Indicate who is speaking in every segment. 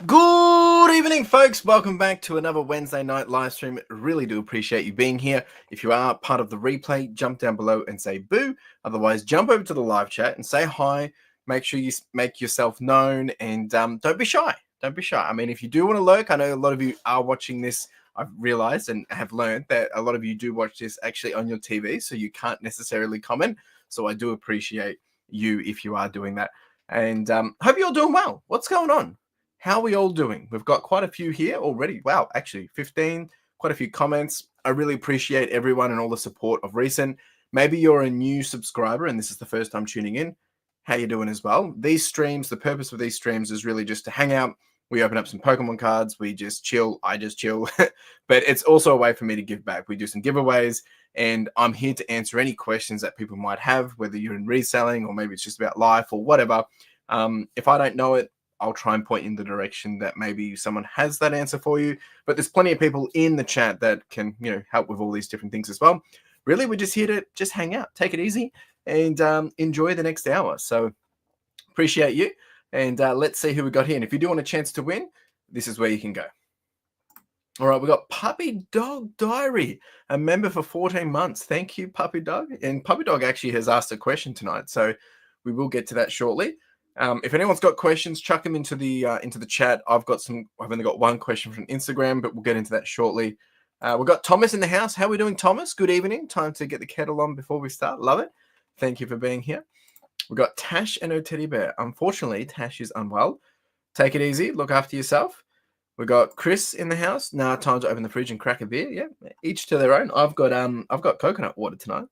Speaker 1: Good evening, folks. Welcome back to another Wednesday night live stream. Really do appreciate you being here. If you are part of the replay, jump down below and say boo. Otherwise, jump over to the live chat and say hi. Make sure you make yourself known and don't be shy. Don't be shy. I mean, if you do want to lurk, I know a lot of you are watching this. I've realized and have learned that a lot of you do watch this actually on your TV, so you can't necessarily comment. So I do appreciate you if you are doing that. And hope you're doing well. What's going on? How are we all doing? We've got quite a few here already. Wow, actually 15, quite a few comments. I really appreciate everyone and all the support of recent. Maybe you're a new subscriber and this is the first time tuning in. How you doing as well? These streams, the purpose of these streams is really just to hang out. We open up some Pokemon cards. We just chill. I just chill. But it's also a way for me to give back. We do some giveaways and I'm here to answer any questions that people might have, whether you're in reselling or maybe it's just about life or whatever. If I don't know it, I'll try and point in the direction that maybe someone has that answer for you. But there's plenty of people in the chat that can, help with all these different things as well. Really, we're just here to just hang out, take it easy, and enjoy the next hour. So appreciate you. And let's see who we got here. And if you do want a chance to win, this is where you can go. All right, we got Puppy Dog Diary, a member for 14 months. Thank you, Puppy Dog. And Puppy Dog actually has asked a question tonight, so we will get to that shortly. If anyone's got questions, chuck them into the chat. I've only got one question from Instagram, but we'll get into that shortly. We've got Thomas in the house. How are we doing, Thomas? Good evening. Time to get the kettle on before we start. Love it. Thank you for being here. We've got Tash and O Teddy Bear. Unfortunately, Tash is unwell. Take it easy. Look after yourself. We've got Chris in the house. Now, time to open the fridge and crack a beer. Yeah, each to their own. I've got coconut water tonight.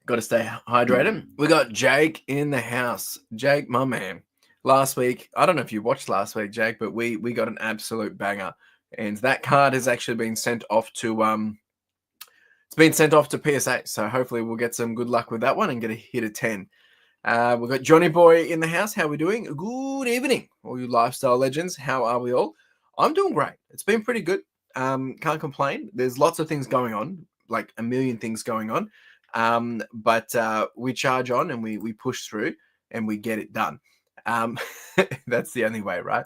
Speaker 1: Got to stay hydrated. We got Jake in the house. Jake, my man. Last week, I don't know if you watched last week, Jake, but we got an absolute banger. And that card has actually been sent off to it's been sent off to PSA. So hopefully we'll get some good luck with that one and get a hit of 10. We've got Johnny Boy in the house. How are we doing? Good evening, all you lifestyle legends. How are we all? I'm doing great. It's been pretty good. Can't complain. There's lots of things going on, like a million things going on. But we charge on and we push through and we get it done. That's the only way, right?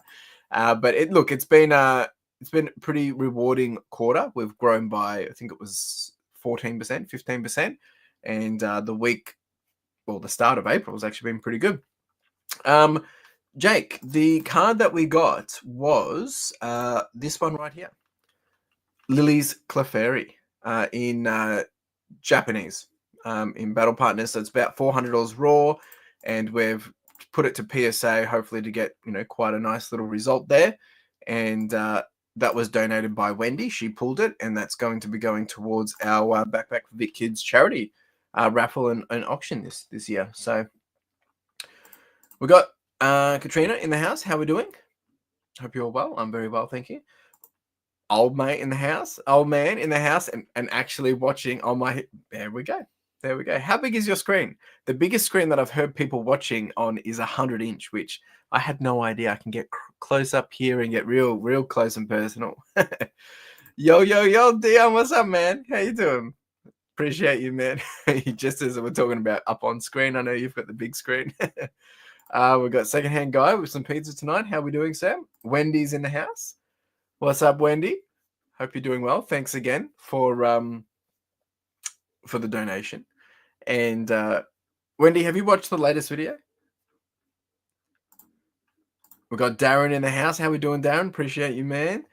Speaker 1: But it's been a pretty rewarding quarter. We've grown by, I think it was 14%, 15%. And the start of April has actually been pretty good. Jake, the card that we got was this one right here. Lily's Clefairy in Japanese. In Battle Partners. So it's about $400 raw, and we've put it to PSA, hopefully to get quite a nice little result there. And that was donated by Wendy. She pulled it, and that's going to be going towards our Backpack for Vic Kids charity raffle and auction this year. So we got Katrina in the house. How are we doing? Hope you're well. I'm very well, thank you. Old man in the house, and actually watching on my. There we go. How big is your screen? The biggest screen that I've heard people watching on is 100-inch, which I had no idea. I can get close up here and get real close and personal. Yo, Dion, what's up, man? How you doing? Appreciate you, man. Just as we're talking about up on screen, I know you've got the big screen. We've got Secondhand Guy with some pizza tonight. How we doing, Sam? Wendy's in the house. What's up, Wendy? Hope you're doing well. Thanks again for the donation. And Wendy, have you watched the latest video? We've got Darren in the house. How we doing, Darren? Appreciate you, man.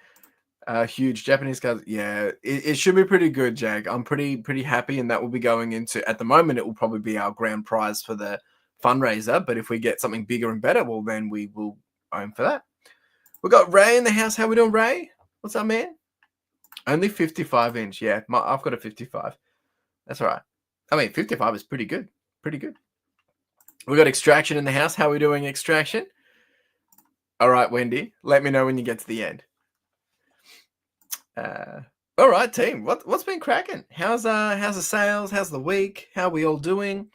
Speaker 1: Huge Japanese cards. Yeah, it should be pretty good, Jake. I'm pretty happy, and that will be going into, at the moment, it will probably be our grand prize for the fundraiser. But if we get something bigger and better, well, then we will aim for that. We've got Ray in the house. How we doing, Ray? What's up, man? Only 55-inch. Yeah, I've got a 55. That's all right. I mean, 55 is pretty good. Pretty good. We got Extraction in the house. How are we doing, Extraction? All right, Wendy. Let me know when you get to the end. All right, team. What's been cracking? How's the sales? How's the week? How are we all doing?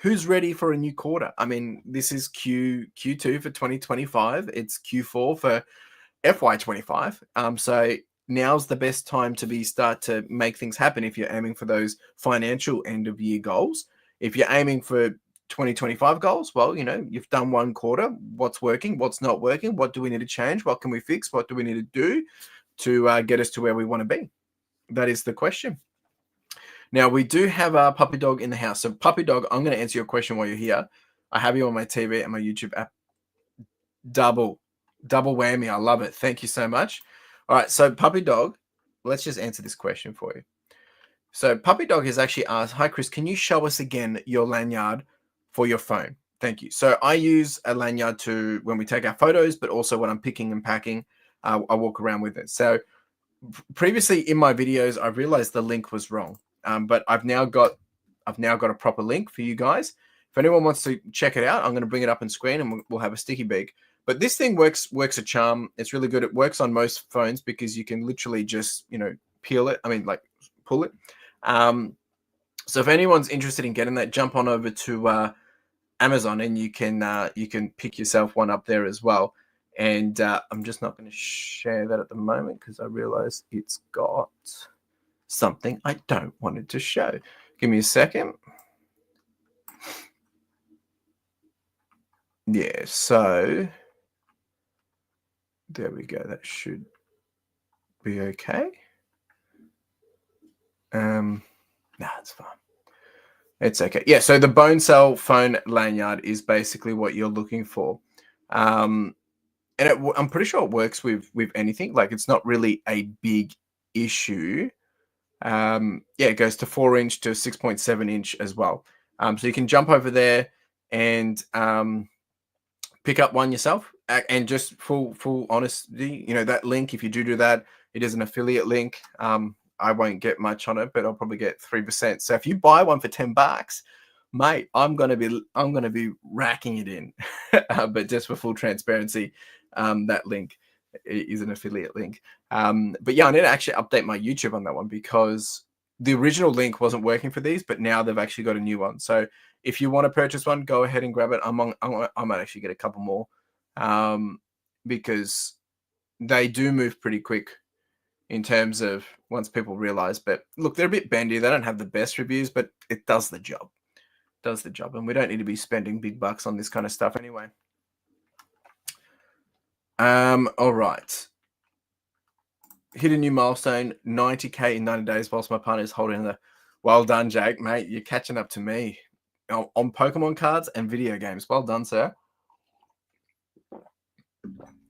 Speaker 1: Who's ready for a new quarter? I mean, this is Q2 for 2025. It's Q4 for FY25. So now's the best time to start to make things happen if you're aiming for those financial end of year goals. If you're aiming for 2025 goals? Well, you've done one quarter. What's working? What's not working? What do we need to change? What can we fix? What do we need to do to get us to where we want to be? That is the question. Now, we do have a Puppy Dog in the house. So, Puppy Dog, I'm going to answer your question while you're here. I have you on my TV and my YouTube app. Double whammy. I love it. Thank you so much. All right. So, Puppy Dog, let's just answer this question for you. So, Puppy Dog has actually asked, hi, Chris, can you show us again your lanyard for your phone? Thank you. So, I use a lanyard when we take our photos, but also when I'm picking and packing, I walk around with it. So, previously in my videos, I realized the link was wrong. But I've now got a proper link for you guys. If anyone wants to check it out, I'm going to bring it up on screen and we'll have a sticky beak. But this thing works a charm. It's really good. It works on most phones because you can literally just, peel it. Pull it. So if anyone's interested in getting that, jump on over to Amazon and you can pick yourself one up there as well. And I'm just not going to share that at the moment because I realize it's got something I don't want it to show. Give me a second. Yeah, so there we go. That should be okay. It's fine. It's okay. Yeah, so the Bone Cell phone lanyard is basically what you're looking for. And I'm pretty sure it works with anything. Like, it's not really a big issue. It goes to 4-inch to 6.7 inch as well. So you can jump over there and pick up one yourself. And just full honesty, that link, if you do that, it is an affiliate link. I won't get much on it, but I'll probably get 3%. So if you buy one for $10, mate, I'm gonna be racking it in. But just for full transparency, that link is an affiliate link. But yeah, I need to actually update my YouTube on that one because the original link wasn't working for these, but now they've actually got a new one. So if you want to purchase one, go ahead and grab it. I might actually get a couple more because they do move pretty quick in terms of once people realize. But look, they're a bit bendy. They don't have the best reviews, but it does the job. And we don't need to be spending big bucks on this kind of stuff anyway. All right. Hit a new milestone, 90K in 90 days whilst my partner is holding the... Well done, Jake, mate. You're catching up to me on Pokemon cards and video games. Well done, sir.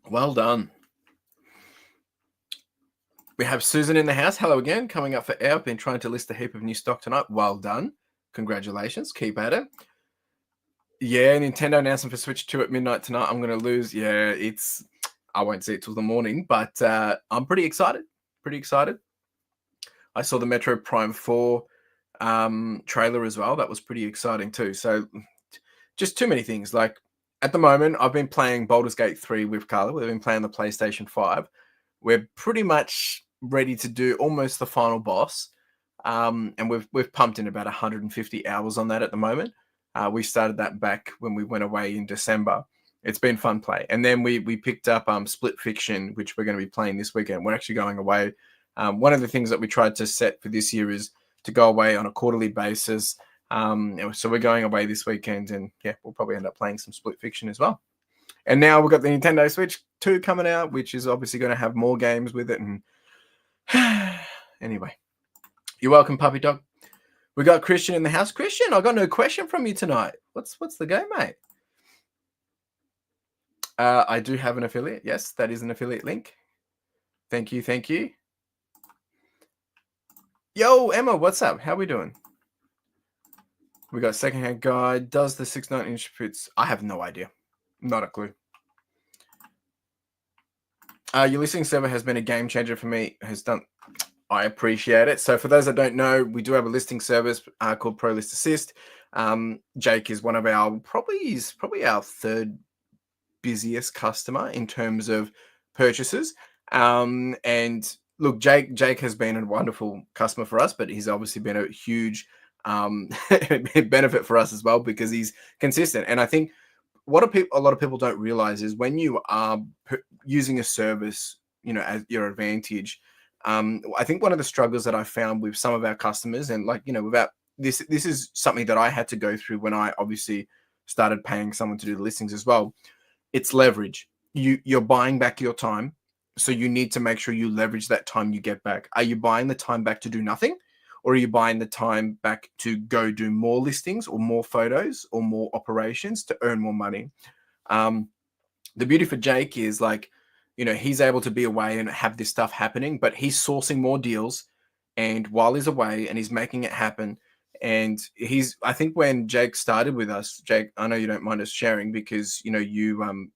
Speaker 1: Well done. We have Susan in the house. Hello again. Coming up for air. I've been trying to list a heap of new stock tonight. Well done. Congratulations. Keep at it. Yeah, Nintendo announcement for Switch 2 at midnight tonight. I'm going to lose. Yeah, I won't see it till the morning, but I'm pretty excited. I saw the Metro Prime 4 trailer as well. That was pretty exciting too. So just too many things. Like, at the moment, I've been playing Baldur's Gate 3 with Carla. We've been playing the PlayStation 5. We're pretty much ready to do almost the final boss. And we've pumped in about 150 hours on that at the moment. We started that back when we went away in December. It's been fun play. And then we picked up Split Fiction, which we're going to be playing this weekend. We're actually going away. One of the things that we tried to set for this year is to go away on a quarterly basis. So we're going away this weekend, and yeah, we'll probably end up playing some Split Fiction as well. And now we've got the Nintendo Switch 2 coming out, which is obviously going to have more games with it. And anyway, you're welcome, Puppy Dog. We got Christian in the house. Christian, I got no question from you tonight. What's the go, mate? I do have an affiliate. Yes, that is an affiliate link. Thank you. Yo, Emma, what's up? How we doing? We got Secondhand Guide. Does the 6.9 inch fits? I have no idea. Not a clue. Your listing server has been a game changer for me. I appreciate it. So for those that don't know, we do have a listing service called Pro List Assist. Jake is one of our probably our third busiest customer in terms of purchases. And look, Jake has been a wonderful customer for us, but he's obviously been a huge benefit for us as well because he's consistent. And I think what a lot of people don't realize is when you are using a service, as your advantage, I think one of the struggles that I found with some of our customers, and without this is something that I had to go through when I obviously started paying someone to do the listings as well. It's leverage. You're buying back your time, so you need to make sure you leverage that time you get back. Are you buying the time back to do nothing, or are you buying the time back to go do more listings or more photos or more operations to earn more money? The beauty for Jake is, like, he's able to be away and have this stuff happening, but he's sourcing more deals, and while he's away and he's making it happen. And I think when Jake started with us, Jake, I know you don't mind us sharing because you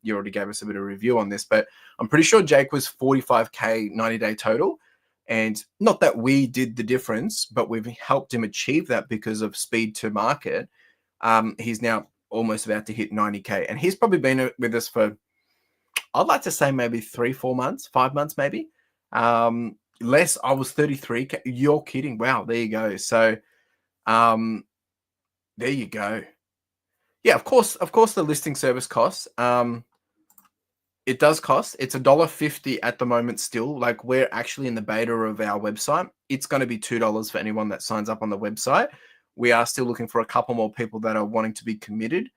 Speaker 1: already gave us a bit of review on this, but I'm pretty sure Jake was 45K 90-day total. And not that we did the difference, but we've helped him achieve that because of speed to market. He's now almost about to hit 90K, and he's probably been with us for, I'd like to say, maybe 3-4 months, 5 months, maybe. Less. I was 33K. You're kidding. Wow. There you go. So, there you go. Yeah, of course, the listing service costs. It does cost. It's $1.50 at the moment still. Like, we're actually in the beta of our website. It's going to be $2 for anyone that signs up on the website. We are still looking for a couple more people that are wanting to be committed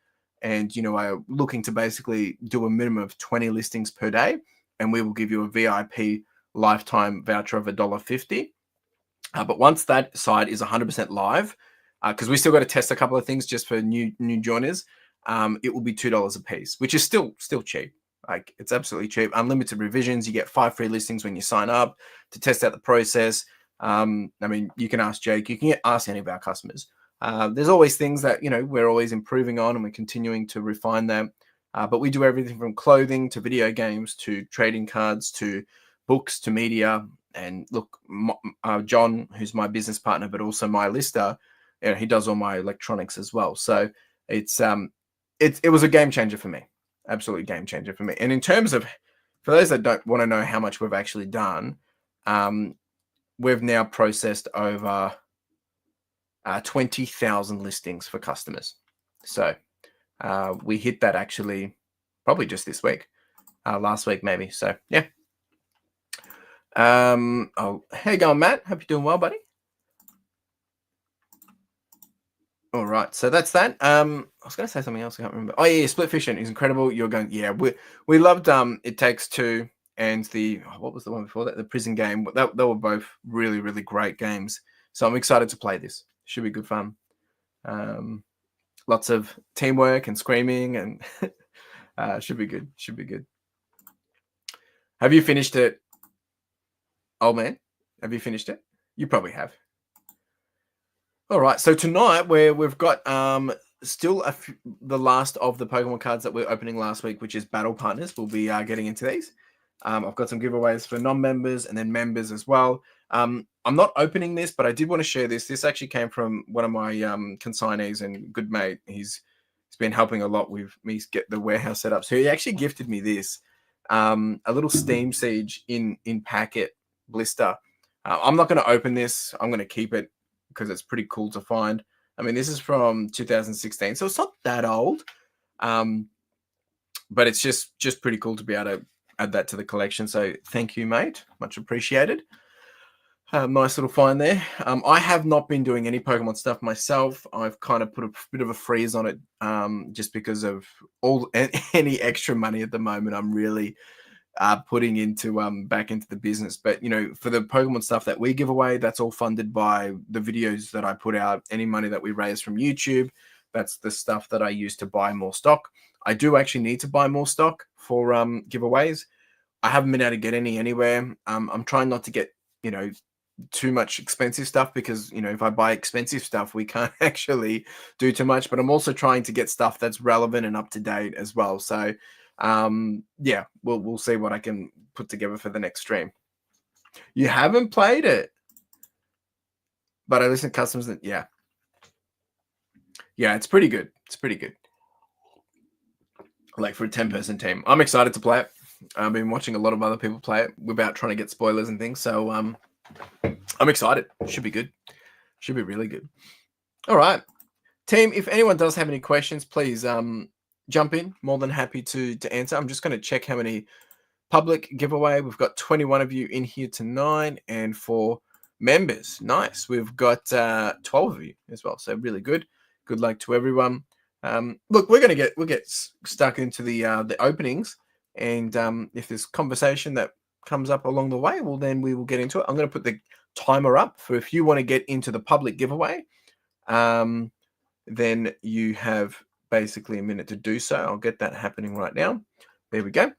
Speaker 1: and, are looking to basically do a minimum of 20 listings per day. And we will give you a VIP lifetime voucher of $1.50. But once that site is 100% live, because we still got to test a couple of things just for new joiners, it will be $2 a piece, which is still cheap. Like, it's absolutely cheap. Unlimited revisions. You get 5 free listings when you sign up to test out the process. I mean, you can ask Jake. You can ask any of our customers. There's always things that we're always improving on, and we're continuing to refine them. But we do everything from clothing to video games to trading cards to books to media. And look, John, who's my business partner, but also my lister, he does all my electronics as well. So it was a game changer for me, absolute game changer for me. And in terms of, for those that don't want to know how much we've actually done, we've now processed over 20,000 listings for customers. So we hit that actually probably just this week, last week maybe. So yeah. Oh, how you going, Matt? Hope you're doing well, buddy. All right, so that's that. I was going to say something else. I can't remember. Oh yeah, Split Fiction is incredible. You're going, yeah. We loved It Takes Two and what was the one before that? The Prison Game. They were both really, really great games. So I'm excited to play this. Should be good fun. Lots of teamwork and screaming, and should be good. Should be good. Have you finished it? Oh man, have you finished it? You probably have. All right, so tonight we've got still the last of the Pokemon cards that we're opening last week, which is Battle Partners. We'll be getting into these. I've got some giveaways for non-members and then members as well. I'm not opening this, but I did want to share this. This actually came from one of my consignees and good mate. He's been helping a lot with me get the warehouse set up. So he actually gifted me this, a little Steam Siege in packet blister. I'm not going to open this. I'm going to keep it because it's pretty cool to find. I mean, this is from 2016, so it's not that old, but it's just pretty cool to be able to add that to the collection. So thank you, mate. Much appreciated. Nice little find there. I have not been doing any Pokemon stuff myself. I've kind of put a bit of a freeze on it just because of any extra money at the moment. I'm really putting into back into the business. But for the Pokemon stuff that we give away, that's all funded by the videos that I put out. Any money that we raise from YouTube, that's the stuff that I use to buy more stock. I do actually need to buy more stock for giveaways. I haven't been able to get any anywhere. I'm trying not to get too much expensive stuff because if I buy expensive stuff, we can't actually do too much. But I'm also trying to get stuff that's relevant and up to date as well. So yeah, we'll see what I can put together for the next stream. You haven't played it, but I listen to customers that yeah, it's pretty good. It's pretty good. Like for a 10-person team, I'm excited to play it. I've been watching a lot of other people play it without trying to get spoilers and things. So I'm excited. Should be good. Should be really good. All right, team. If anyone does have any questions, please jump in. More than happy to answer. I'm just going to check how many public giveaway. We've got 21 of you in here tonight, and for members. Nice. We've got 12 of you as well. So really good. Good luck to everyone. Look, we'll get stuck into the openings, and if there's conversation that comes up along the way, well, then we will get into it. I'm going to put the timer up for if you want to get into the public giveaway. Then you have basically a minute to do so. I'll get that happening right now. There we go.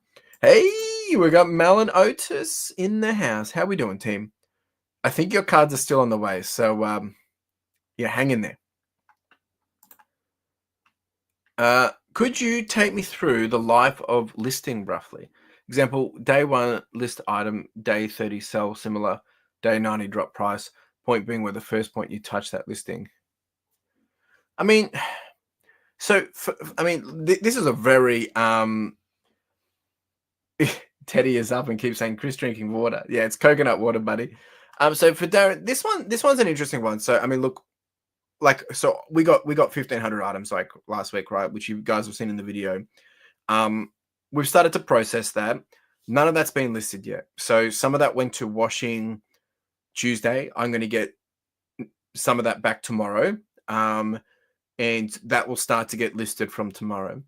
Speaker 1: Hey, we got Malin Otis in the house. How we doing, team? I think your cards are still on the way, so yeah, hang in there. Could you take me through the life of listing roughly? Example, day 1 list item, day 30 sell similar, day 90 drop price. Point being where the first point you touch that listing. I mean, so this is a very Teddy is up and keeps saying Chris drinking water. Yeah, it's coconut water, buddy. So for Darren, this one's an interesting one. So I mean, look, like, so we got 1,500 items like last week, right? Which you guys have seen in the video. We've started to process that. None of that's been listed yet. So some of that went to washing Tuesday. I'm going to get some of that back tomorrow. And that will start to get listed from tomorrow.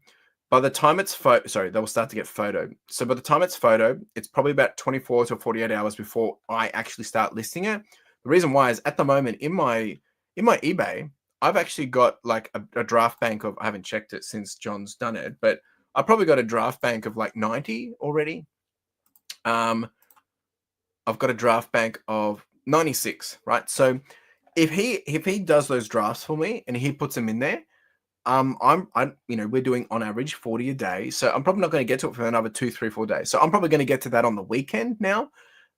Speaker 1: By the time it's they will start to get photoed. So by the time it's photoed, it's probably about 24 to 48 hours before I actually start listing it. The reason why is at the moment in my eBay, I've actually got like a draft bank of, I haven't checked it since John's done it, but I probably got a draft bank of like 90 already. I've got a draft bank of 96, right? So if he does those drafts for me and he puts them in there, we're doing on average 40 a day. So I'm probably not going to get to it for another 2, 3, 4 days. So I'm probably going to get to that on the weekend now.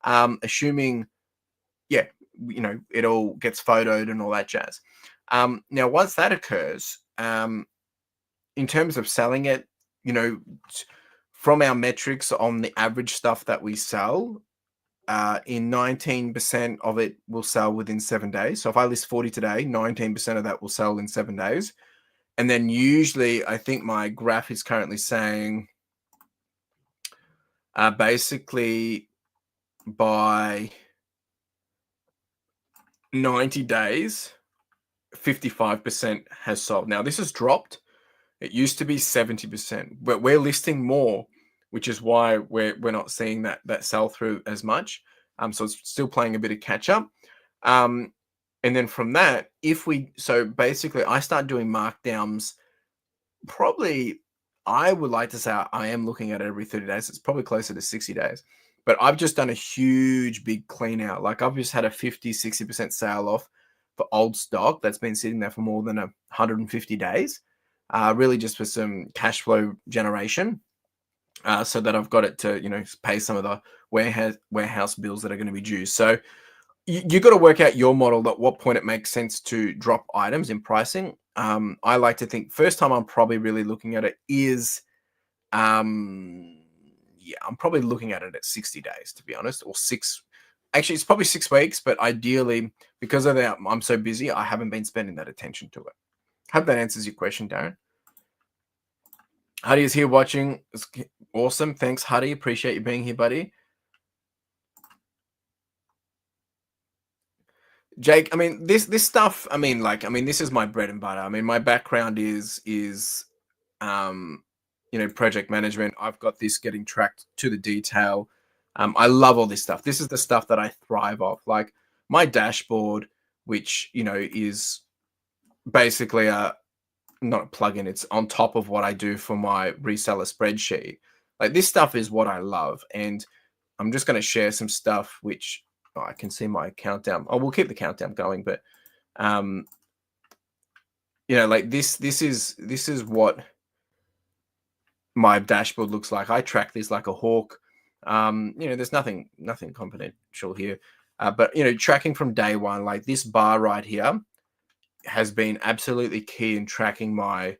Speaker 1: Assuming, yeah, it all gets photoed and all that jazz. Now, once that occurs, in terms of selling it, from our metrics on the average stuff that we sell, in 19% of it will sell within 7 days. So if I list 40 today, 19% of that will sell in 7 days. And then usually, I think my graph is currently saying basically by 90 days, 55% has sold. Now, this has dropped. It used to be 70%. But we're listing more, which is why we're not seeing that sell through as much. So it's still playing a bit of catch up. And then from that, so basically I start doing markdowns, probably, I would like to say I am looking at it every 30 days. It's probably closer to 60 days. But I've just done a huge, big clean out. Like I've just had a 50, 60% sale off for old stock that's been sitting there for more than 150 days. Really just for some cash flow generation. So that I've got it to, pay some of the warehouse bills that are going to be due. So you got to work out your model at what point it makes sense to drop items in pricing. I like to think first time I'm probably really looking at it is, I'm probably looking at it at 60 days, to be honest, or actually it's probably 6 weeks, but ideally because of that, I'm so busy, I haven't been spending that attention to it. Hope that answers your question, Darren. Huddy is here watching. It's awesome. Thanks, Huddy. Appreciate you being here, buddy. Jake, I mean, this stuff, this is my bread and butter. I mean, my background is project management. I've got this getting tracked to the detail. I love all this stuff. This is the stuff that I thrive off. Like my dashboard, which, is basically not a plugin. It's on top of what I do for my reseller spreadsheet. Like this stuff is what I love. And I'm just going to share some stuff, which I can see my countdown. Oh, we'll keep the countdown going, but like this is what my dashboard looks like. I track this like a hawk. There's nothing confidential here, but tracking from day one, like this bar right here has been absolutely key in tracking my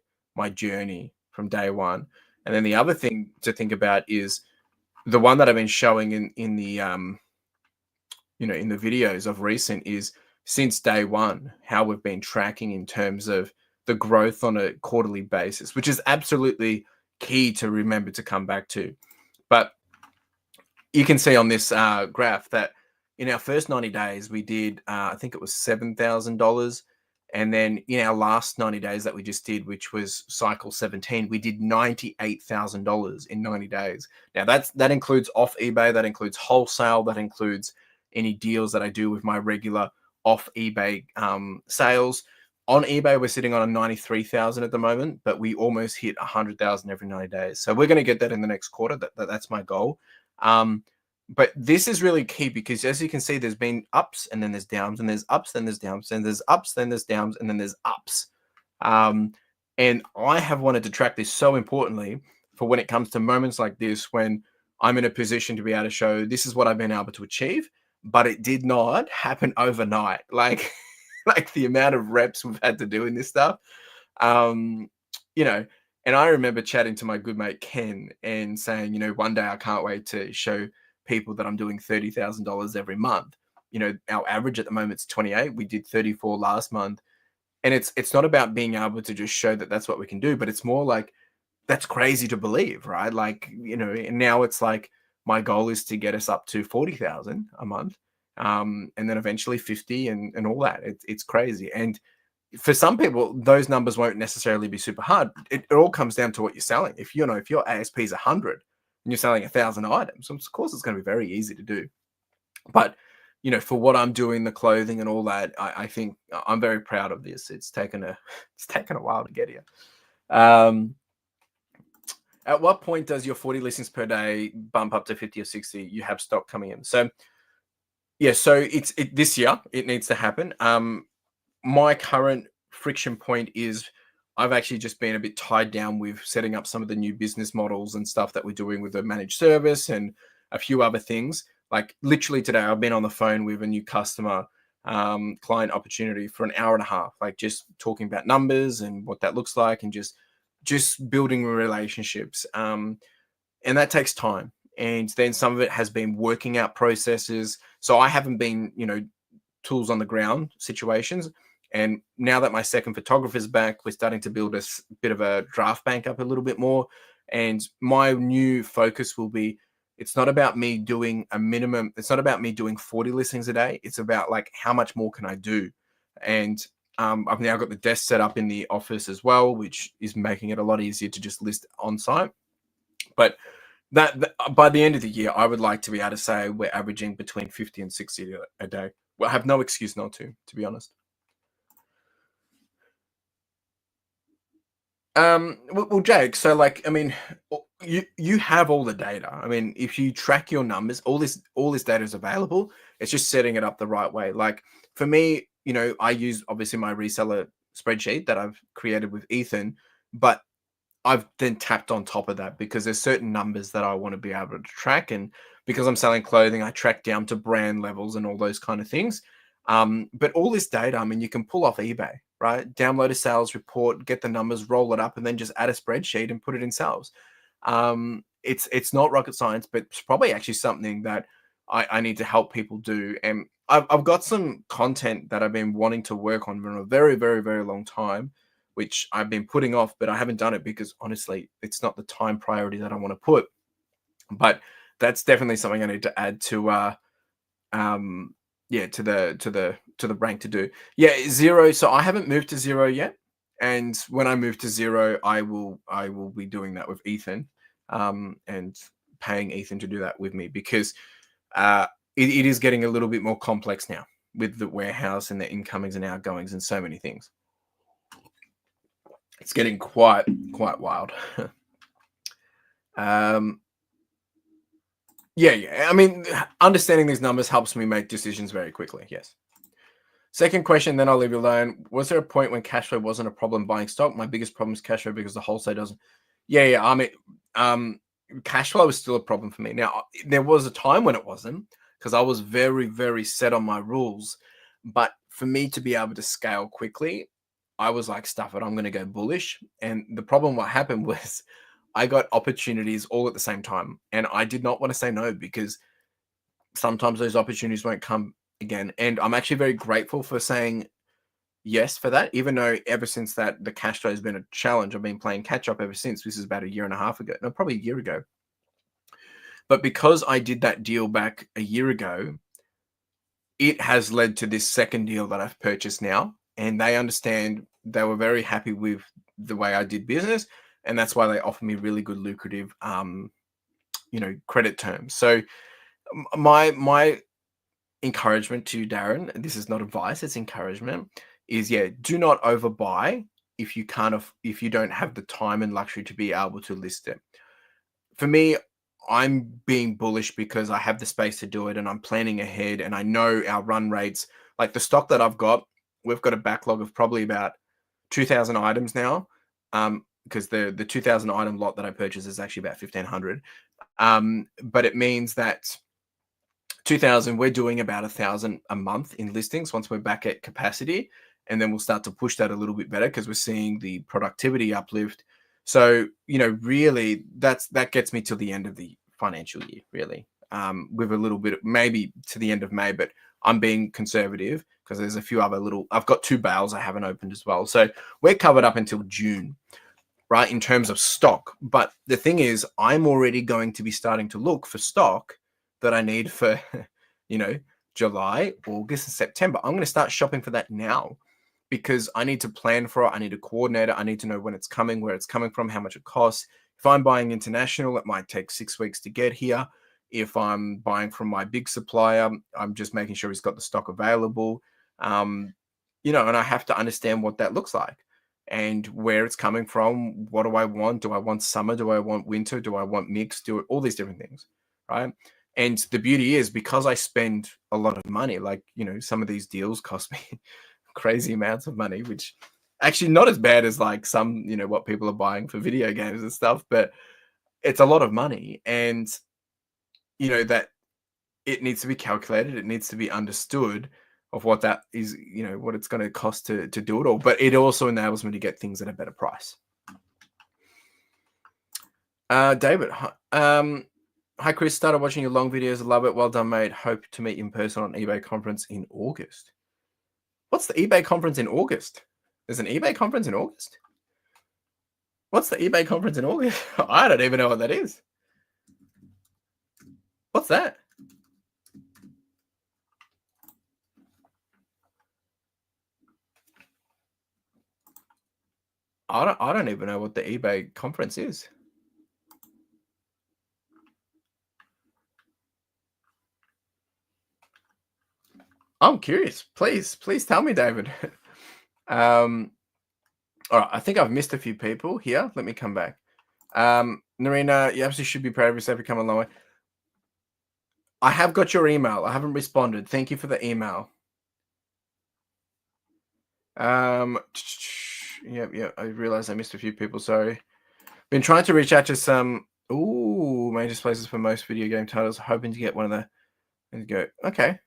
Speaker 1: journey from day one. And then the other thing to think about is the one that I've been showing in the in the videos of recent is since day one, how we've been tracking in terms of the growth on a quarterly basis, which is absolutely key to remember to come back to. But you can see on this graph that in our first 90 days, we did, I think it was $7,000. And then in our last 90 days that we just did, which was cycle 17, we did $98,000 in 90 days. Now that includes off eBay, that includes wholesale, that includes any deals that I do with my regular off eBay sales. On eBay, we're sitting on a 93,000 at the moment, but we almost hit 100,000 every 90 days. So we're going to get that in the next quarter. That's my goal. But this is really key because, as you can see, there's been ups and then there's downs, and there's ups, then there's downs, and there's ups, then there's downs, and then there's ups. And I have wanted to track this so importantly for when it comes to moments like this, when I'm in a position to be able to show this is what I've been able to achieve, but it did not happen overnight. Like, like the amount of reps we've had to do in this stuff. You know, and I remember chatting to my good mate Ken and saying, you know, one day I can't wait to show people that I'm doing $30,000 every month. You know, our average at the moment is 28. We did 34 last month. And it's not about being able to just show that that's what we can do, but it's more like, that's crazy to believe, right? Like, you know, and now it's like my goal is to get us up to 40,000 a month. And then eventually 50 and all that. It's crazy. And for some people, those numbers won't necessarily be super hard. It all comes down to what you're selling. If you know, if your ASP is 100 and you're selling 1,000 items, of course it's going to be very easy to do. But you know, for what I'm doing, the clothing and all that, I think I'm very proud of this. It's taken a while to get here. At what point does your 40 listings per day bump up to 50 or 60? You have stock coming in. So yeah, so this year it needs to happen. My current friction point is I've actually just been a bit tied down with setting up some of the new business models and stuff that we're doing with the managed service and a few other things. Like literally today, I've been on the phone with a new customer client opportunity for an hour and a half, like just talking about numbers and what that looks like and just building relationships. And that takes time. And then some of it has been working out processes. So I haven't been, you know, tools on the ground situations. And now that my second photographer's back, we're starting to build a bit of a draft bank up a little bit more. And my new focus will be, it's not about me doing a minimum. It's not about me doing 40 listings a day. It's about like, how much more can I do? And I've now got the desk set up in the office as well, which is making it a lot easier to just list on site. But that by the end of the year, I would like to be able to say we're averaging between 50 and 60 a day. Well, I have no excuse not to be honest. Well, Jake, so like, I mean, you have all the data. I mean, if you track your numbers, all this data is available. It's just setting it up the right way. Like for me, you know, I use obviously my reseller spreadsheet that I've created with Ethan, but I've then tapped on top of that because there's certain numbers that I want to be able to track. And because I'm selling clothing, I track down to brand levels and all those kind of things. But all this data, I mean, you can pull off eBay, right? Download a sales report, get the numbers, roll it up, and then just add a spreadsheet and put it in sales. It's not rocket science, but it's probably actually something that I need to help people do. And I've got some content that I've been wanting to work on for a very, very, very long time, which I've been putting off, but I haven't done it because honestly, it's not the time priority that I want to put. But that's definitely something I need to add to to the rank to do. Yeah, Xero. So I haven't moved to Xero yet. And when I move to Xero, I will be doing that with Ethan, and paying Ethan to do that with me because it is getting a little bit more complex now with the warehouse and the incomings and outgoings and so many things. It's getting quite wild. Yeah. I mean, understanding these numbers helps me make decisions very quickly. Yes. Second question, then I'll leave you alone. Was there a point when cash flow wasn't a problem buying stock? My biggest problem is cash flow because the wholesale doesn't. Yeah. I mean, cash flow is still a problem for me. Now, there was a time when it wasn't because I was very, very set on my rules. But for me to be able to scale quickly, I was like, stuff it, I'm going to go bullish. And the problem, what happened was I got opportunities all at the same time. And I did not want to say no because sometimes those opportunities won't come again. And I'm actually very grateful for saying yes for that, even though ever since that the cash flow has been a challenge. I've been playing catch up ever since. This is about a year and a half ago. No, probably a year ago. But because I did that deal back a year ago, it has led to this second deal that I've purchased now, and they understand. They were very happy with the way I did business, and that's why they offer me really good, lucrative, credit terms. So my encouragement to you, Darren, and this is not advice, it's encouragement, is yeah, do not overbuy if you can't if you don't have the time and luxury to be able to list it. For me, I'm being bullish because I have the space to do it and I'm planning ahead and I know our run rates. Like the stock that I've got, we've got a backlog of probably about 2,000 items now. Because the 2,000 item lot that I purchased is actually about 1,500. But it means that 2,000, we're doing about 1,000 a month in listings once we're back at capacity. And then we'll start to push that a little bit better because we're seeing the productivity uplift. So, really that gets me till the end of the financial year, really. With a little bit, maybe to the end of May, but I'm being conservative because there's a few other I've got 2 bales I haven't opened as well. So we're covered up until June, right, in terms of stock. But the thing is, I'm already going to be starting to look for stock that I need for, July, August, and September. I'm going to start shopping for that now because I need to plan for it. I need to coordinate it. I need to know when it's coming, where it's coming from, how much it costs. If I'm buying international, it might take 6 weeks to get here. If I'm buying from my big supplier, I'm just making sure he's got the stock available. And I have to understand what that looks like and where it's coming from. What do I want? Do I want summer? Do I want winter? Do I want mixed? Do all these different things, right? And the beauty is because I spend a lot of money, like, some of these deals cost me crazy amounts of money, which actually not as bad as like some, what people are buying for video games and stuff, but it's a lot of money. And, that it needs to be calculated. It needs to be understood of what that is, what it's going to cost to do it all. But it also enables me to get things at a better price. David, hi Chris, started watching your long videos. I love it. Well done, mate. Hope to meet you in person on eBay conference in August. What's the eBay conference in August? There's an eBay conference in August? What's the eBay conference in August? I don't even know what that is. What's that? I don't even know what the eBay conference is. I'm curious. Please tell me, David. All right, I think I've missed a few people here. Let me come back. Narina, you absolutely should be proud of yourself. You've come a long way. I have got your email. I haven't responded. Thank you for the email. Yeah. I realized I missed a few people. Sorry. Been trying to reach out to some major places for most video game titles, hoping to get one of the. And go. Okay.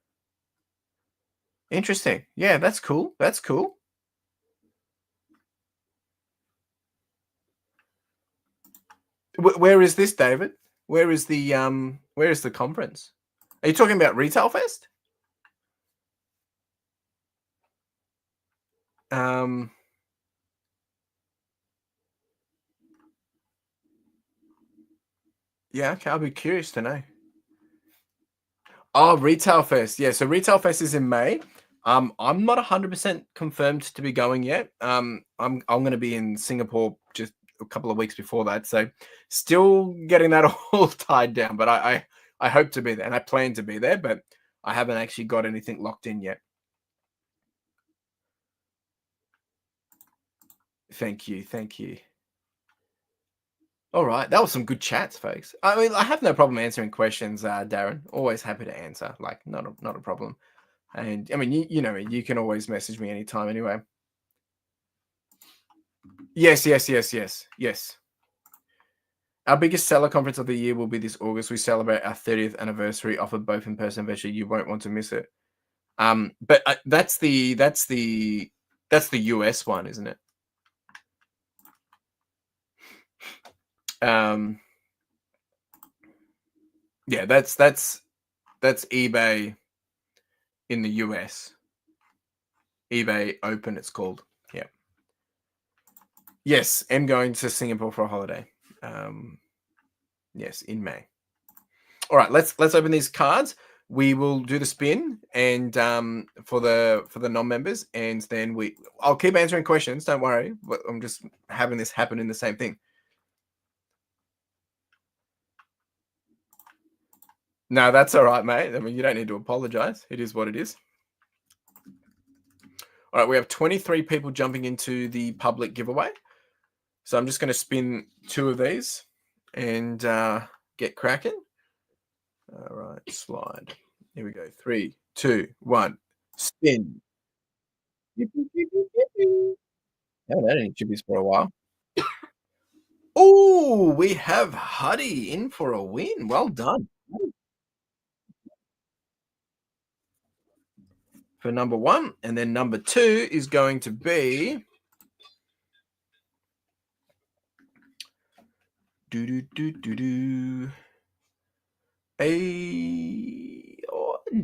Speaker 1: Interesting. Yeah, that's cool. That's cool. Where is this, David? Where is the conference? Are you talking about Retail Fest? Yeah, okay, I'll be curious to know. Oh, Retail Fest. Yeah, so Retail Fest is in May. I'm not 100% confirmed to be going yet. I'm going to be in Singapore just a couple of weeks before that, so still getting that all tied down. But I hope to be there, and I plan to be there, but I haven't actually got anything locked in yet. Thank you. All right, that was some good chats, folks. I mean, I have no problem answering questions, Darren. Always happy to answer. Like, not a problem. And I mean, you know me. You can always message me anytime. Anyway. Yes. Our biggest seller conference of the year will be this August. We celebrate our 30th anniversary. Offer both in person and virtual. You won't want to miss it. But that's the US one, isn't it? Yeah, that's eBay in the US. eBay Open, it's called. Yeah. Yes, I'm going to Singapore for a holiday. Yes, in May. All right, let's open these cards. we will do the spin and for the non-members, and then I'll keep answering questions. Don't worry, but I'm just having this happen in the same thing. No, that's all right, mate. I mean, you don't need to apologize. It is what it is. All right, we have 23 people jumping into the public giveaway. So I'm just going to spin 2 of these and get cracking. All right, slide. Here we go. 3, 2, 1, spin. Haven't had any chippies for a while. Oh, we have Huddy in for a win. Well done. For number 1. And then number 2 is going to be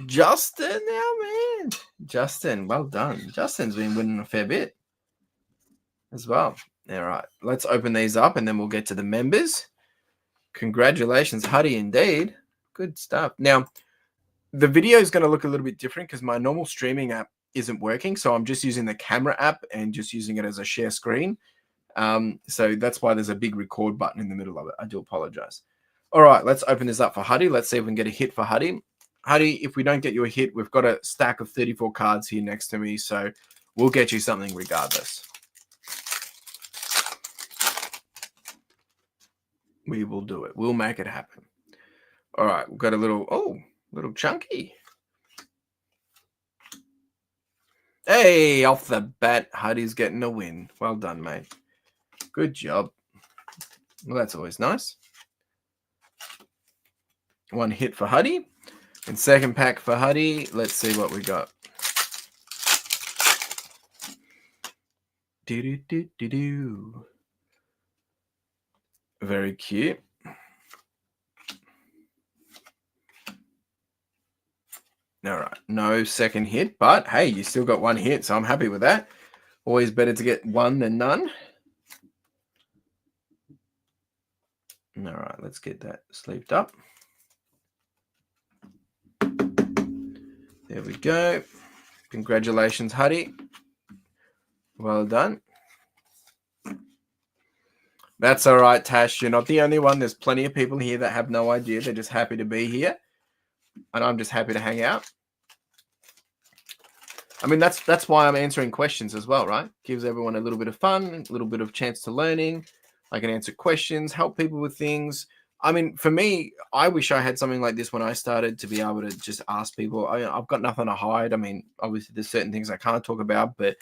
Speaker 1: Justin now, man. Justin, well done. Justin's been winning a fair bit as well. All right, let's open these up and then we'll get to the members. Congratulations, Huddy, indeed. Good stuff. Now, the video is going to look a little bit different because my normal streaming app isn't working. So I'm just using the camera app and just using it as a share screen. So that's why there's a big record button in the middle of it. I do apologize. All right, let's open this up for Huddy. Let's see if we can get a hit for Huddy. Huddy, if we don't get you a hit, we've got a stack of 34 cards here next to me. So we'll get you something regardless. We will do it. We'll make it happen. All right, we've got a little chunky. Hey, off the bat, Huddy's getting a win. Well done, mate. Good job. Well, that's always nice. 1 hit for Huddy. And second pack for Huddy. Let's see what we got. Do-do-do-do-do. Very cute. All right, no second hit, but hey, you still got 1 hit, so I'm happy with that. Always better to get 1 than none. All right, let's get that sleeved up. There we go. Congratulations, Huddy. Well done. That's all right, Tash. You're not the only one. There's plenty of people here that have no idea. They're just happy to be here. And I'm just happy to hang out. I mean, that's why I'm answering questions as well, right? Gives everyone a little bit of fun, a little bit of chance to learning. I can answer questions, help people with things. I mean, for me, I wish I had something like this when I started to be able to just ask people. I've got nothing to hide. I mean, obviously there's certain things I can't talk about, but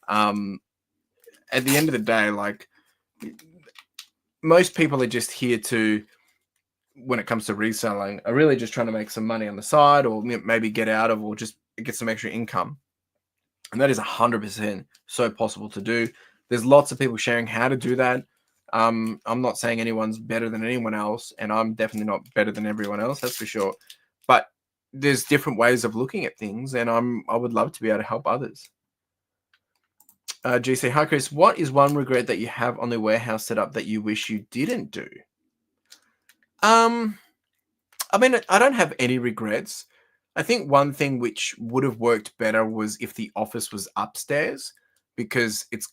Speaker 1: at the end of the day, like, most people are just here to, when it comes to reselling, are really just trying to make some money on the side, or maybe get out of, or just get some extra income. And that is 100% so possible to do. There's lots of people sharing how to do that. I'm not saying anyone's better than anyone else, and I'm definitely not better than everyone else, that's for sure. But there's different ways of looking at things, and I would love to be able to help others. GC, hi Chris. What is one regret that you have on the warehouse setup that you wish you didn't do? I mean, I don't have any regrets. I think one thing which would have worked better was if the office was upstairs, because it's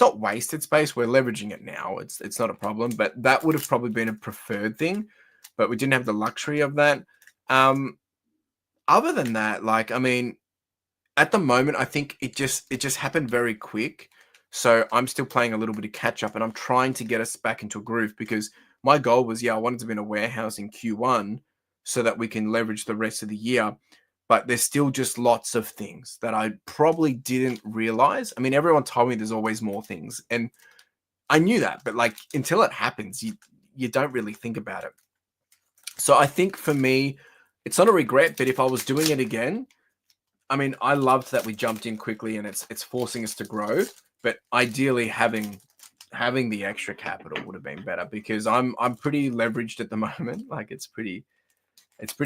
Speaker 1: not wasted space. We're leveraging it now. It's not a problem, but that would have probably been a preferred thing, but we didn't have the luxury of that. Other than that, like, I mean, at the moment, I think it just happened very quick. So I'm still playing a little bit of catch up, and I'm trying to get us back into a groove, because my goal was, I wanted to be in a warehouse in Q1 so that we can leverage the rest of the year. But there's still just lots of things that I probably didn't realize. I mean, everyone told me there's always more things, and I knew that, but like, until it happens, you don't really think about it. So I think for me, it's not a regret, but if I was doing it again, I mean, I loved that we jumped in quickly, and it's forcing us to grow. But ideally, having the extra capital would have been better, because I'm pretty leveraged at the moment. Like, it's pretty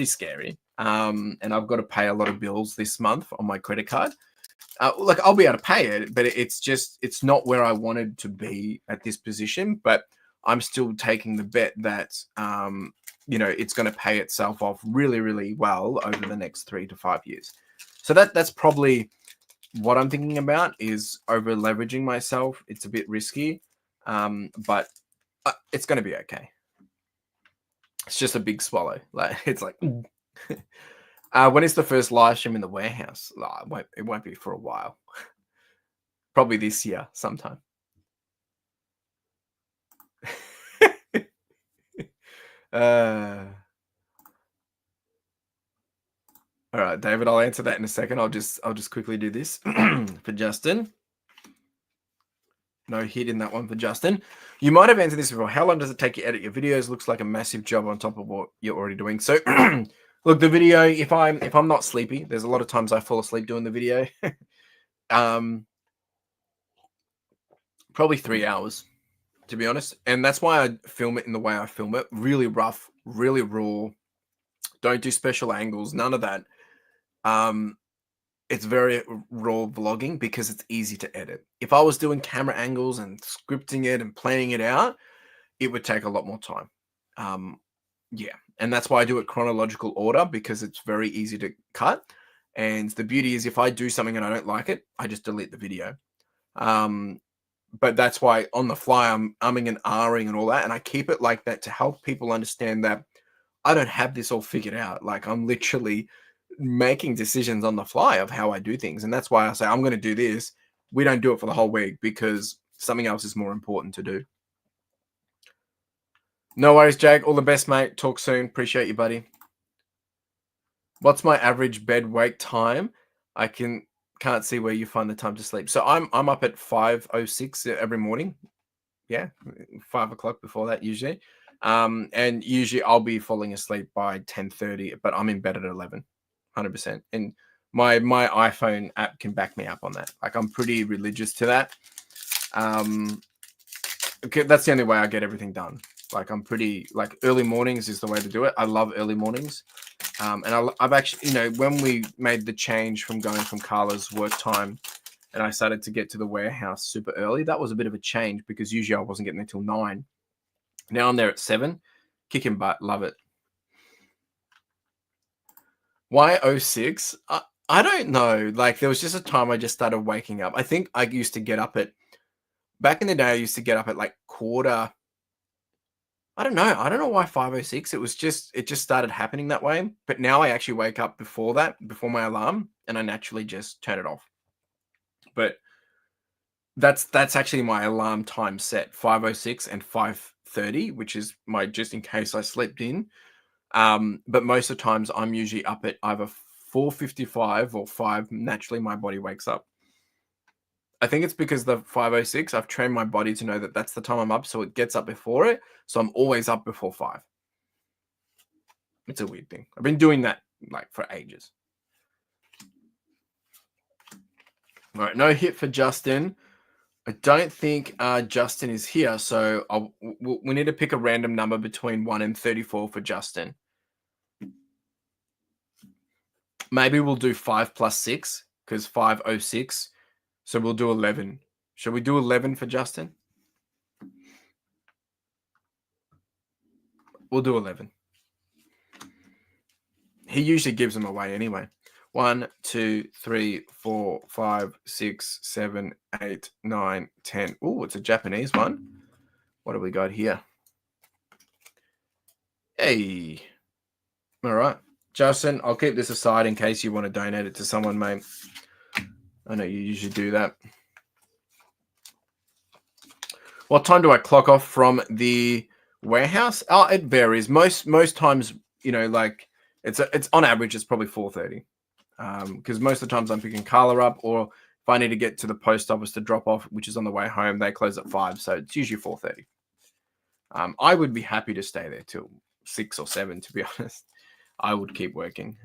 Speaker 1: scary. And I've got to pay a lot of bills this month on my credit card. Like, I'll be able to pay it, but it's not where I wanted to be at this position. But I'm still taking the bet that it's going to pay itself off really, really well over the next 3 to 5 years. So that's probably what I'm thinking about, is over leveraging myself. It's a bit risky, but it's going to be okay. It's just a big swallow. Like, it's like, when is the first live stream in the warehouse? It won't be for a while. Probably this year sometime. All right, David, I'll answer that in a second. I'll just quickly do this for Justin. No hit in that one for Justin. You might have answered this before. How long does it take you to edit your videos? Looks like a massive job on top of what you're already doing. So look, the video, if I'm not sleepy, there's a lot of times I fall asleep doing the video. Probably 3 hours, to be honest. And that's why I film it in the way I film it. Really rough, really raw. Don't do special angles, none of that. It's very raw vlogging because it's easy to edit. If I was doing camera angles and scripting it and planning it out, it would take a lot more time. Yeah, and that's why I do it chronological order, because it's very easy to cut. And the beauty is, if I do something and I don't like it, I just delete the video. But that's why on the fly I'm umming and ahhing and all that, and I keep it like that to help people understand that I don't have this all figured out. Like, I'm literally making decisions on the fly of how I do things. And that's why I say I'm going to do this. We don't do it for the whole week because something else is more important to do. No worries, Jag. All the best, mate. Talk soon. Appreciate you, buddy. What's my average bed wake time? I can't see where you find the time to sleep. So I'm up at 5:06 every morning. Yeah, 5 o'clock before that usually. And usually I'll be falling asleep by 10:30, but I'm in bed at 11. 100%. And my iPhone app can back me up on that. Like, I'm pretty religious to that. Okay, that's the only way I get everything done. Like, I'm pretty, like, early mornings is the way to do it. I love early mornings. And I've actually, when we made the change from going from Carla's work time and I started to get to the warehouse super early, that was a bit of a change because usually I wasn't getting there till 9. Now I'm there at 7. Kicking butt. Love it. Why 06? I don't know. Like, there was just a time I just started waking up. I think I used to get up back in the day, I used to get up at like quarter. I don't know. I don't know why 5:06. It just started happening that way. But now I actually wake up before that, before my alarm, and I naturally just turn it off. But that's actually my alarm time set, 5:06 and 5:30, which is my just in case I slept in. But most of the times I'm usually up at either 4:55 or 5. Naturally, my body wakes up. I think it's because the 5:06, I've trained my body to know that that's the time I'm up, so it gets up before it. So I'm always up before 5. It's a weird thing. I've been doing that like for ages. All right, no hit for Justin. I don't think Justin is here, so we need to pick a random number between 1 and 34 for Justin. Maybe we'll do 5 plus 6 because 5:06. So we'll do 11. Shall we do 11 for Justin? We'll do 11. He usually gives them away anyway. 1, 2, 3, 4, 5, 6, 7, 8, 9, 10. Oh, it's a Japanese one. What have we got here? Hey. All right. Justin, I'll keep this aside in case you want to donate it to someone, mate. I know you usually do that. What time do I clock off from the warehouse? Oh, it varies. Most times, like it's on average, it's probably 4:30. Because most of the times I'm picking Carla up, or if I need to get to the post office to drop off, which is on the way home, they close at 5, so it's usually 4:30. I would be happy to stay there till 6 or 7, to be honest. I would keep working.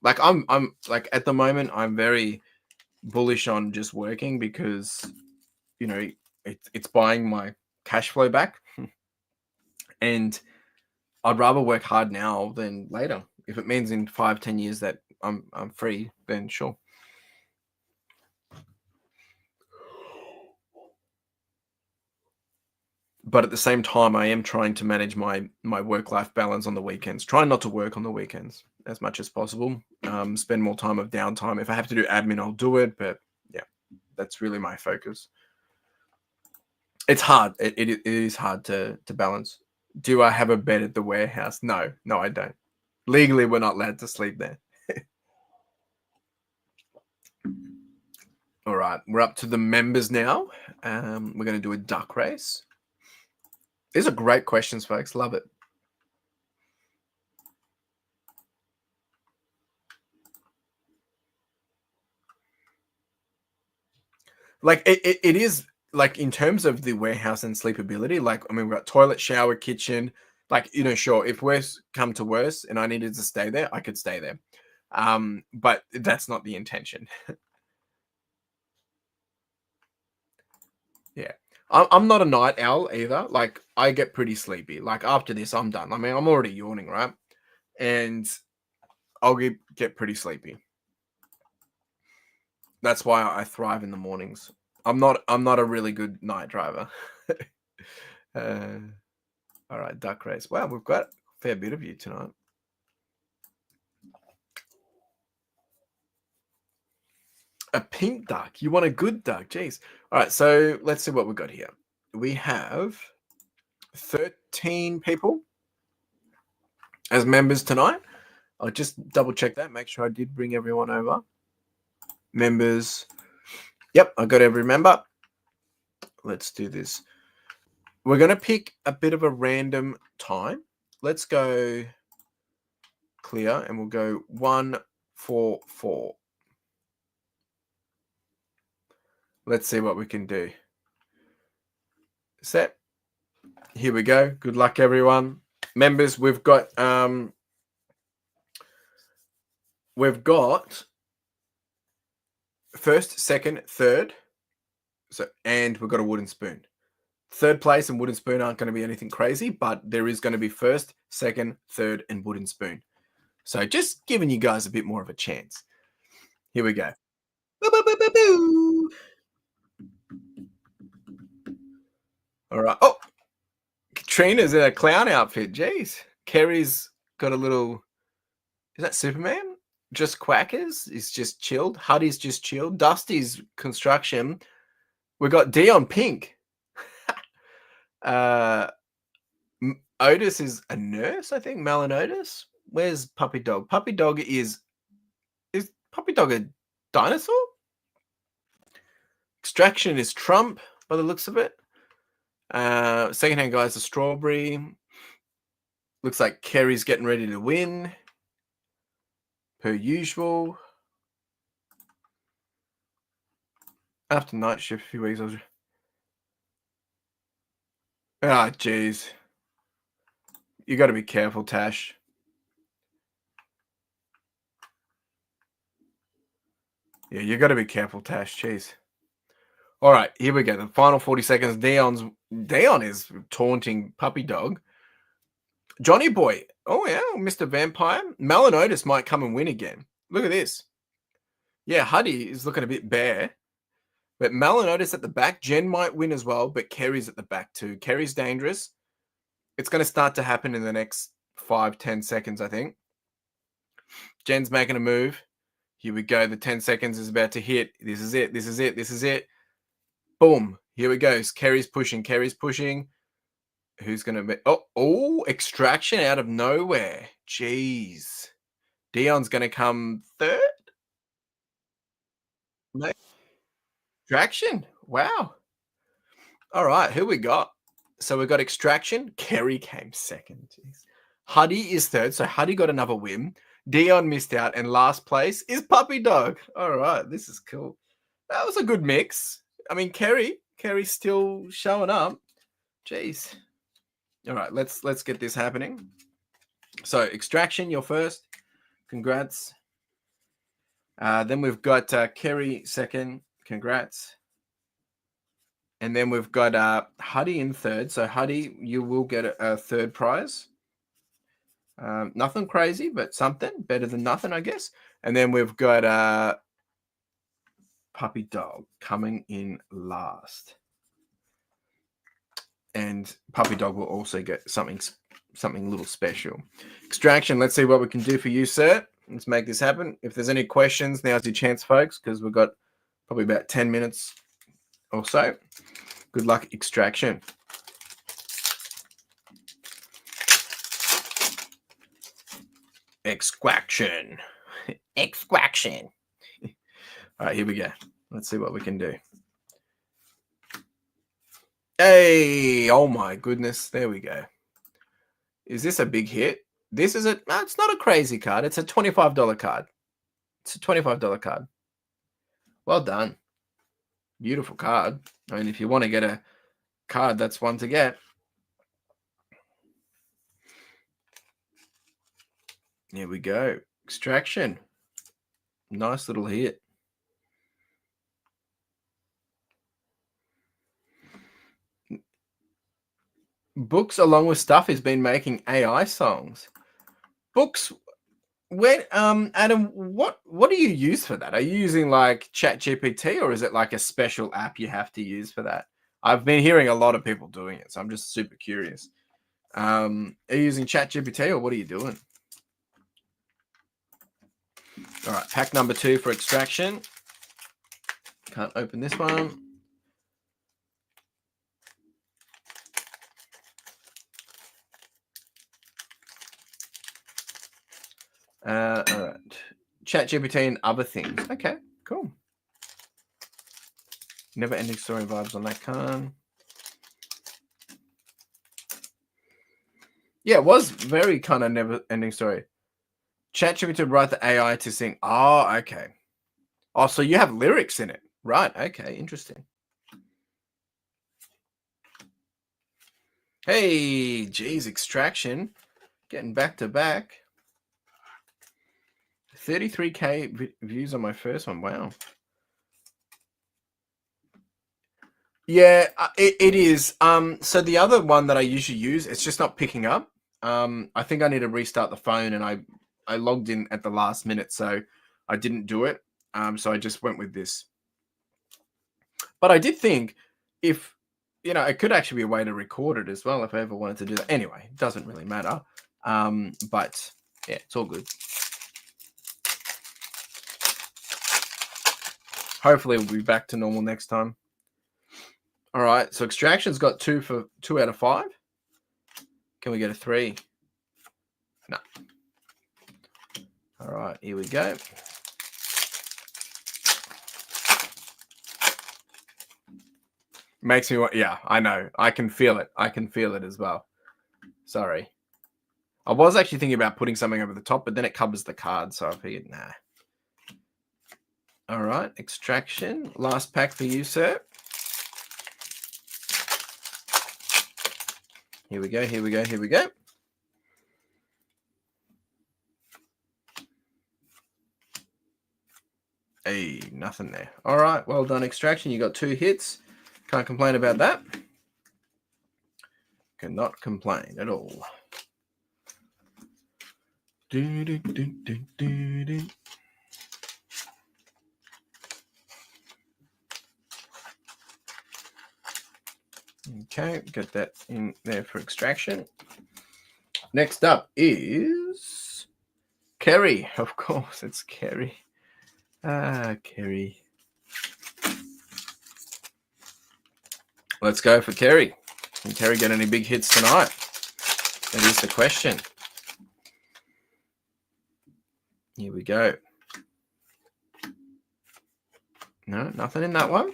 Speaker 1: Like I'm like at the moment, I'm very bullish on just working because it's buying my cash flow back, and I'd rather work hard now than later. If it means in 5-10 years that I'm free, then sure. But at the same time, I am trying to manage my work-life balance on the weekends. Trying not to work on the weekends as much as possible. Spend more time of downtime. If I have to do admin, I'll do it. But yeah, that's really my focus. It's hard. It is hard to balance. Do I have a bed at the warehouse? No, I don't. Legally, we're not allowed to sleep there. All right, we're up to the members now. We're going to do a duck race. These are great questions, folks. Love it. Like it is like in terms of the warehouse and sleepability. Like I mean, we've got toilet, shower, kitchen. Like sure, if worse come to worse and I needed to stay there, I could stay there. But that's not the intention. Yeah. I'm not a night owl either. Like I get pretty sleepy. Like after this, I'm done. I mean, I'm already yawning, right? And I'll get pretty sleepy. That's why I thrive in the mornings. I'm not a really good night driver. All right, duck race. Wow, we've got a fair bit of you tonight. A pink duck. You want a good duck. Jeez. All right, so let's see what we've got here. We have 13 people as members tonight. I'll just double check that, make sure I did bring everyone over. Members. Yep, I got every member. Let's do this. We're going to pick a bit of a random time. Let's go clear and we'll go 1, 4, 4. Let's see what we can do. Set. Here we go. Good luck, everyone. Members, we've got first, second, third. And we've got a wooden spoon. Third place and wooden spoon aren't going to be anything crazy, but there is going to be first, second, third, and wooden spoon. So just giving you guys a bit more of a chance. Here we go. All right. Oh, Katrina's in a clown outfit. Jeez. Kerry's got a little. Is that Superman? Just Quackers is just chilled. Huddy's just chilled. Dusty's construction. We got Dion pink. Otis is a nurse, I think. Melon Otis. Where's Puppy Dog? Puppy Dog is Puppy Dog a dinosaur? Extraction is Trump by the looks of it. Secondhand guy's a strawberry. Looks like Kerry's getting ready to win. Per usual. After night shift a few weeks, I was. Ah, jeez. You got to be careful, Tash. Yeah, you got to be careful, Tash. Jeez. All right, here we go. The final 40 seconds. Dion is taunting Puppy Dog. Johnny Boy. Oh, yeah, Mr. Vampire. Melon Otis might come and win again. Look at this. Yeah, Huddy is looking a bit bare. But Melon Otis at the back. Jen might win as well, but Kerry's at the back too. Kerry's dangerous. It's going to start to happen in the next 5-10 seconds, I think. Jen's making a move. Here we go. The 10 seconds is about to hit. This is it. This is it. This is it. Boom. Here we go. Kerry's pushing. Kerry's pushing. Who's going to be? Oh, extraction out of nowhere. Jeez. Dion's going to come third. Extraction. Wow. All right. Who we got? So we got extraction. Kerry came second. Jeez. Huddy is third. So Huddy got another win. Dion missed out. And last place is Puppy Dog. All right. This is cool. That was a good mix. I mean, Kerry's still showing up. Jeez. All right, let's get this happening. So extraction, you're first. Congrats. Then we've got Kerry second. Congrats. And then we've got Huddy in third. So Huddy, you will get a third prize. Nothing crazy, but something better than nothing, I guess. And then we've got Puppy Dog coming in last. and Puppy Dog will also get something a little special. Extraction, let's see what we can do for you, sir. Let's make this happen. If there's any questions, now's your chance, folks, because we've got probably about 10 minutes or so. Good luck, Extraction. Extraction. Extraction. All right, here we go. Let's see what we can do. Hey, oh my goodness. There we go. Is this a big hit? This is it's not a crazy card. It's a $25 card. It's a $25 card. Well done. Beautiful card. I mean, if you want to get a card, that's one to get. Here we go. Extraction. Nice little hit. Books, along with stuff, has been making AI songs. Books. When Adam, what do you use for that? Are you using like ChatGPT, or is it like a special app you have to use for that? I've been hearing a lot of people doing it, so I'm just super curious. Are you using ChatGPT, or what are you doing? All right, pack number 2 for Extraction. Can't open this one. All right. ChatGPT and other things. Okay, cool. Never ending story vibes on that card. Yeah, it was very kind of never ending story. ChatGPT write the AI to sing. Oh, okay. Oh, so you have lyrics in it. Right. Okay, interesting. Hey, geez, Extraction. Getting back to back. 33K views on my first one. Wow. Yeah, it is. So the other one that I usually use, it's just not picking up. I think I need to restart the phone, and I logged in at the last minute, so I didn't do it. So I just went with this. But I did think if, it could actually be a way to record it as well if I ever wanted to do that. Anyway, it doesn't really matter. But yeah, it's all good. Hopefully we'll be back to normal next time. All right, so Extraction's got 2 out of 5. Can we get a 3? No. All right, here we go. Makes me want, yeah, I know. I can feel it. I can feel it as well. Sorry. I was actually thinking about putting something over the top, but then it covers the card, so I figured, nah. All right, Extraction. Last pack for you, sir. Here we go, here we go, here we go. Hey, nothing there. All right, well done, Extraction. You got 2 hits. Can't complain about that. Cannot complain at all. Okay, get that in there for Extraction. Next up is Kerry. Of course, it's Kerry. Kerry. Let's go for Kerry. Can Kerry get any big hits tonight? That is the question. Here we go. No, nothing in that one.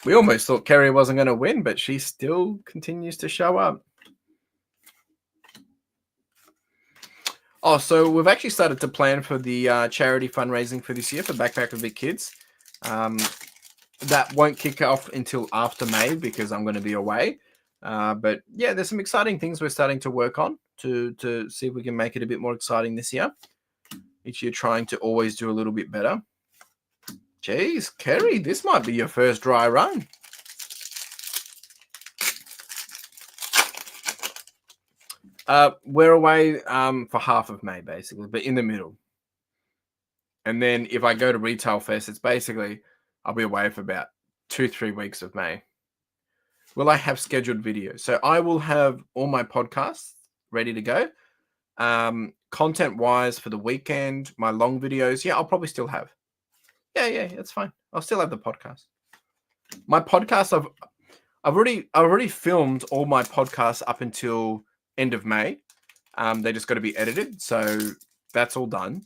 Speaker 1: We almost thought Kerry wasn't going to win, but she still continues to show up. Oh, so we've actually started to plan for the charity fundraising for this year for Backpack for Big Kids. That won't kick off until after May because I'm going to be away. But yeah, there's some exciting things we're starting to work on to see if we can make it a bit more exciting this year. Each year trying to always do a little bit better. Geez, Kerry, this might be your first dry run. We're away for half of May, basically, but in the middle. And then if I go to Retail Fest, it's basically I'll be away for about 2-3 weeks of May. Will I have scheduled videos? So I will have all my podcasts ready to go. Content wise for the weekend, my long videos, yeah, I'll probably still have. Yeah, it's fine. I'll still have the podcast. My podcast, I've already filmed all my podcasts up until end of May. They just got to be edited, so that's all done.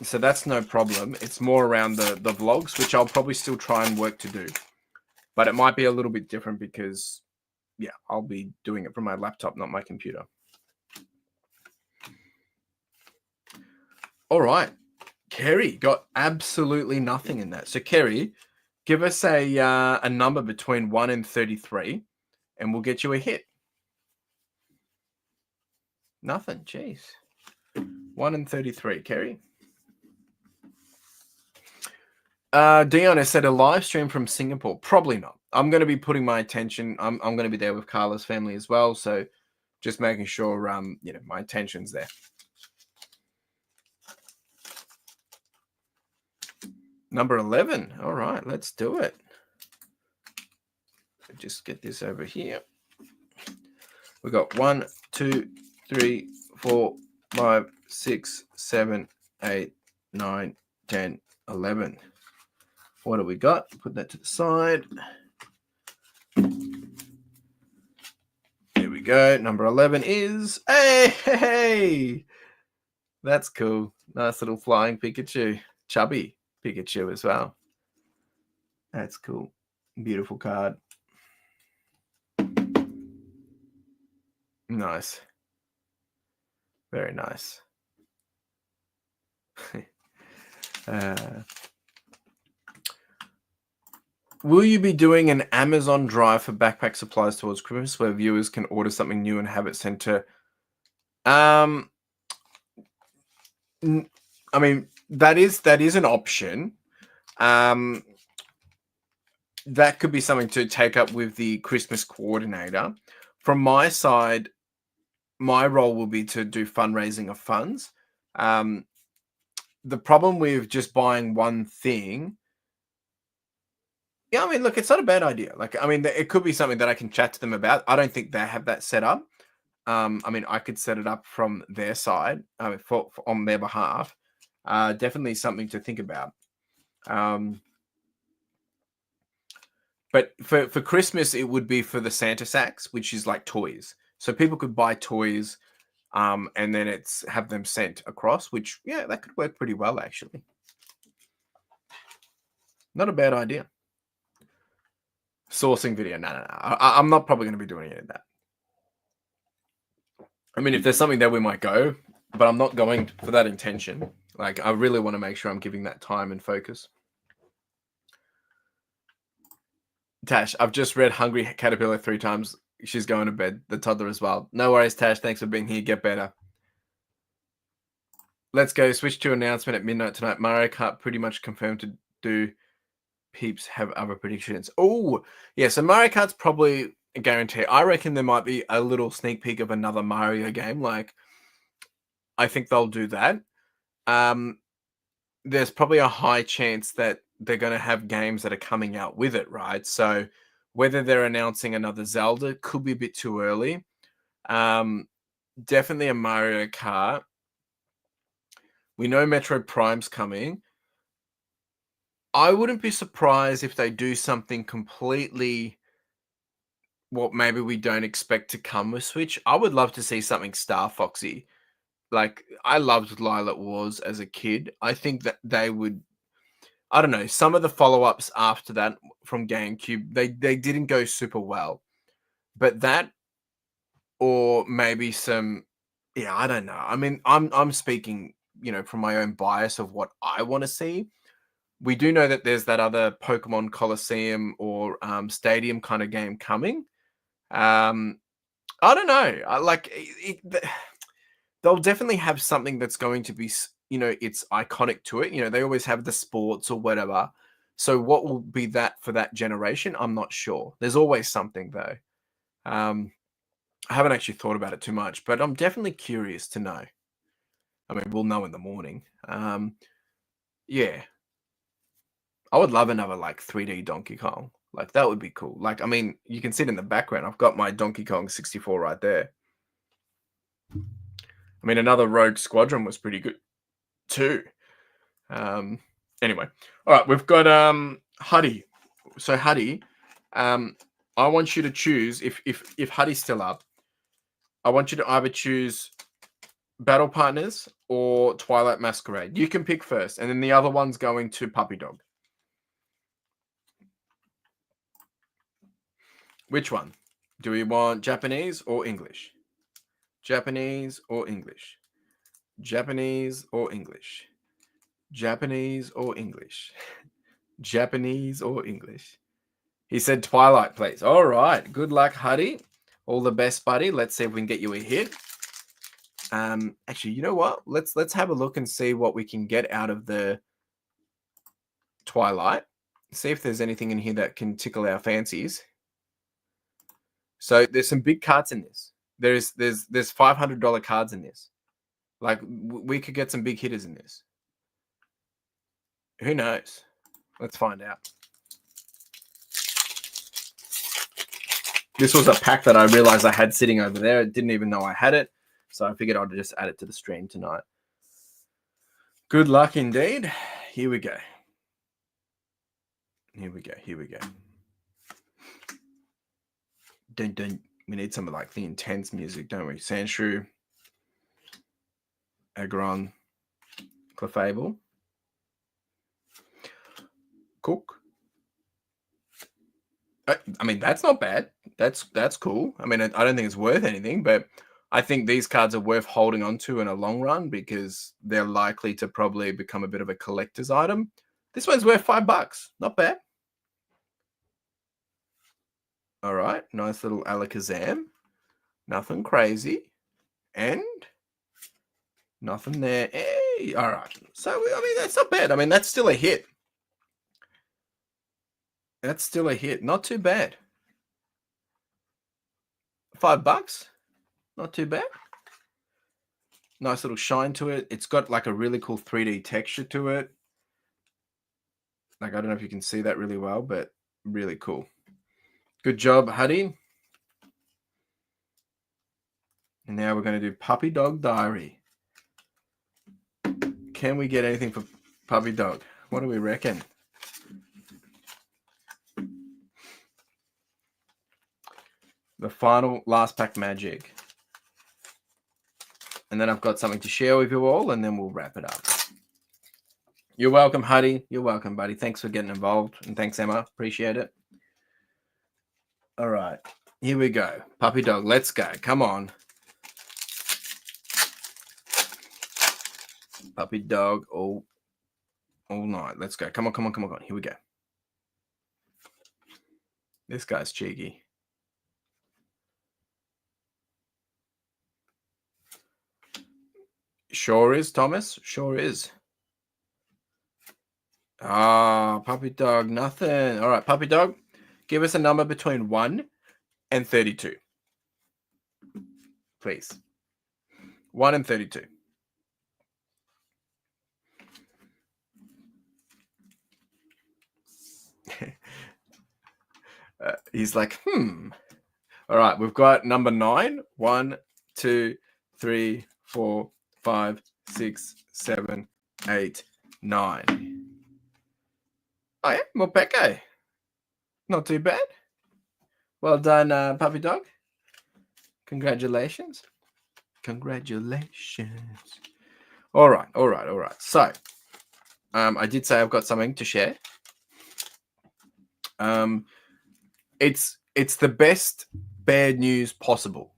Speaker 1: So that's no problem. It's more around the vlogs, which I'll probably still try and work to do, but it might be a little bit different because, yeah, I'll be doing it from my laptop, not my computer. All right, Kerry got absolutely nothing in that. So Kerry, give us a number between 1 and 33, and we'll get you a hit. Nothing. Jeez. 1 and 33, Kerry. Dion has said a live stream from Singapore. Probably not. I'm going to be putting my attention. I'm going to be there with Carla's family as well. So just making sure, my attention's there. Number 11. All right, let's do it. Just get this over here. We got 1, 2, 3, 4, 5, 6, 7, 8, 9, 10, 11. What do we got? Put that to the side. There we go. Number 11 is, hey, that's cool. Nice little flying Pikachu. Chubby Pikachu as well. That's cool. Beautiful card. Nice. Very nice. Will you be doing an Amazon drive for backpack supplies towards Christmas where viewers can order something new and have it sent to? I mean, that is an option. That could be something to take up with the Christmas coordinator. From my side, my role will be to do fundraising of funds. The problem with just buying one thing, yeah, I mean, look, it's not a bad idea. Like, I mean, it could be something that I can chat to them about. I don't think they have that set up. I mean, I could set it up from their side, for on their behalf. Definitely something to think about. But for Christmas, it would be for the Santa sacks, which is like toys. So people could buy toys, and then have them sent across, which, yeah, that could work pretty well, actually. Not a bad idea. Sourcing video. No. I'm not probably going to be doing any of that. I mean, if there's something there, we might go, but I'm not going for that intention. Like, I really want to make sure I'm giving that time and focus. Tash, I've just read Hungry Caterpillar 3 times. She's going to bed. The toddler as well. No worries, Tash. Thanks for being here. Get better. Let's go. Switch to announcement at midnight tonight. Mario Kart pretty much confirmed to do. Peeps have other predictions. Oh, yeah. So Mario Kart's probably a guarantee. I reckon there might be a little sneak peek of another Mario game. Like, I think they'll do that. There's probably a high chance that they're going to have games that are coming out with it, right? So whether they're announcing another Zelda could be a bit too early. Definitely a Mario Kart. We know Metroid Prime's coming. I wouldn't be surprised if they do something completely what maybe we don't expect to come with Switch. I would love to see something Star Foxy. Like, I loved Lilac Wars as a kid. I think that they would, I don't know, some of the follow-ups after that from GameCube, they didn't go super well. But that, or maybe some, yeah, I don't know. I mean, I'm speaking, from my own bias of what I want to see. We do know that there's that other Pokemon Coliseum or Stadium kind of game coming. I don't know. They'll definitely have something that's going to be, it's iconic to it. They always have the sports or whatever. So what will be that for that generation? I'm not sure. There's always something though. I haven't actually thought about it too much, but I'm definitely curious to know. I mean, we'll know in the morning. Yeah. I would love another like 3D Donkey Kong. Like that would be cool. Like, I mean, you can see it in the background. I've got my Donkey Kong 64 right there. I mean, another Rogue Squadron was pretty good too. Anyway, all right, we've got Huddy. So Huddy, I want you to choose if Huddy's still up. I want you to either choose Battle Partners or Twilight Masquerade. You can pick first, and then the other one's going to Puppy Dog. Which one? Do we want Japanese or English? Japanese or English? Japanese or English? Japanese or English? Japanese or English? He said Twilight, please. All right. Good luck, Huddy. All the best, buddy. Let's see if we can get you a hit. Actually, you know what? Let's have a look and see what we can get out of the Twilight. See if there's anything in here that can tickle our fancies. So there's some big cards in this. There's $500 cards in this. Like we could get some big hitters in this. Who knows? Let's find out. This was a pack that I realized I had sitting over there. I didn't even know I had it. So I figured I'd just add it to the stream tonight. Good luck indeed. Here we go. Here we go. Here we go. We need some of like the intense music, don't we? Sandshrew, Aggron, Clefable, Cook. I mean, that's not bad. That's cool. I mean, I don't think it's worth anything, but I think these cards are worth holding on to in a long run because they're likely to probably become a bit of a collector's item. This one's worth $5. Not bad. All right. Nice little Alakazam. Nothing crazy. And nothing there. Hey, all right. So, I mean, that's not bad. I mean, that's still a hit. That's still a hit. Not too bad. $5. Not too bad. Nice little shine to it. It's got like a really cool 3D texture to it. Like, I don't know if you can see that really well, but really cool. Good job, Huddy. And now we're going to do Puppy Dog Diary. Can we get anything for Puppy Dog? What do we reckon? The final last pack magic. And then I've got something to share with you all, and then we'll wrap it up. You're welcome, Huddy. You're welcome, buddy. Thanks for getting involved. And thanks, Emma. Appreciate it. All right. Here we go. Puppy Dog, let's go. Come on. Puppy Dog all night. Let's go. Come on, come on, come on, come on. Here we go. This guy's cheeky. Sure is, Thomas. Sure is. Ah, Puppy Dog, nothing. All right, Puppy Dog, give us a number between 1 and 32. Please. 1 and 32. He's like, All right, we've got number 9. 1, 2, 3, 4, 5, 6, 7, 8, 9. Oh, yeah, Morpeko. Not too bad. Well done, Puppy Dog. Congratulations. Congratulations. All right. So, I did say I've got something to share. It's the best bad news possible.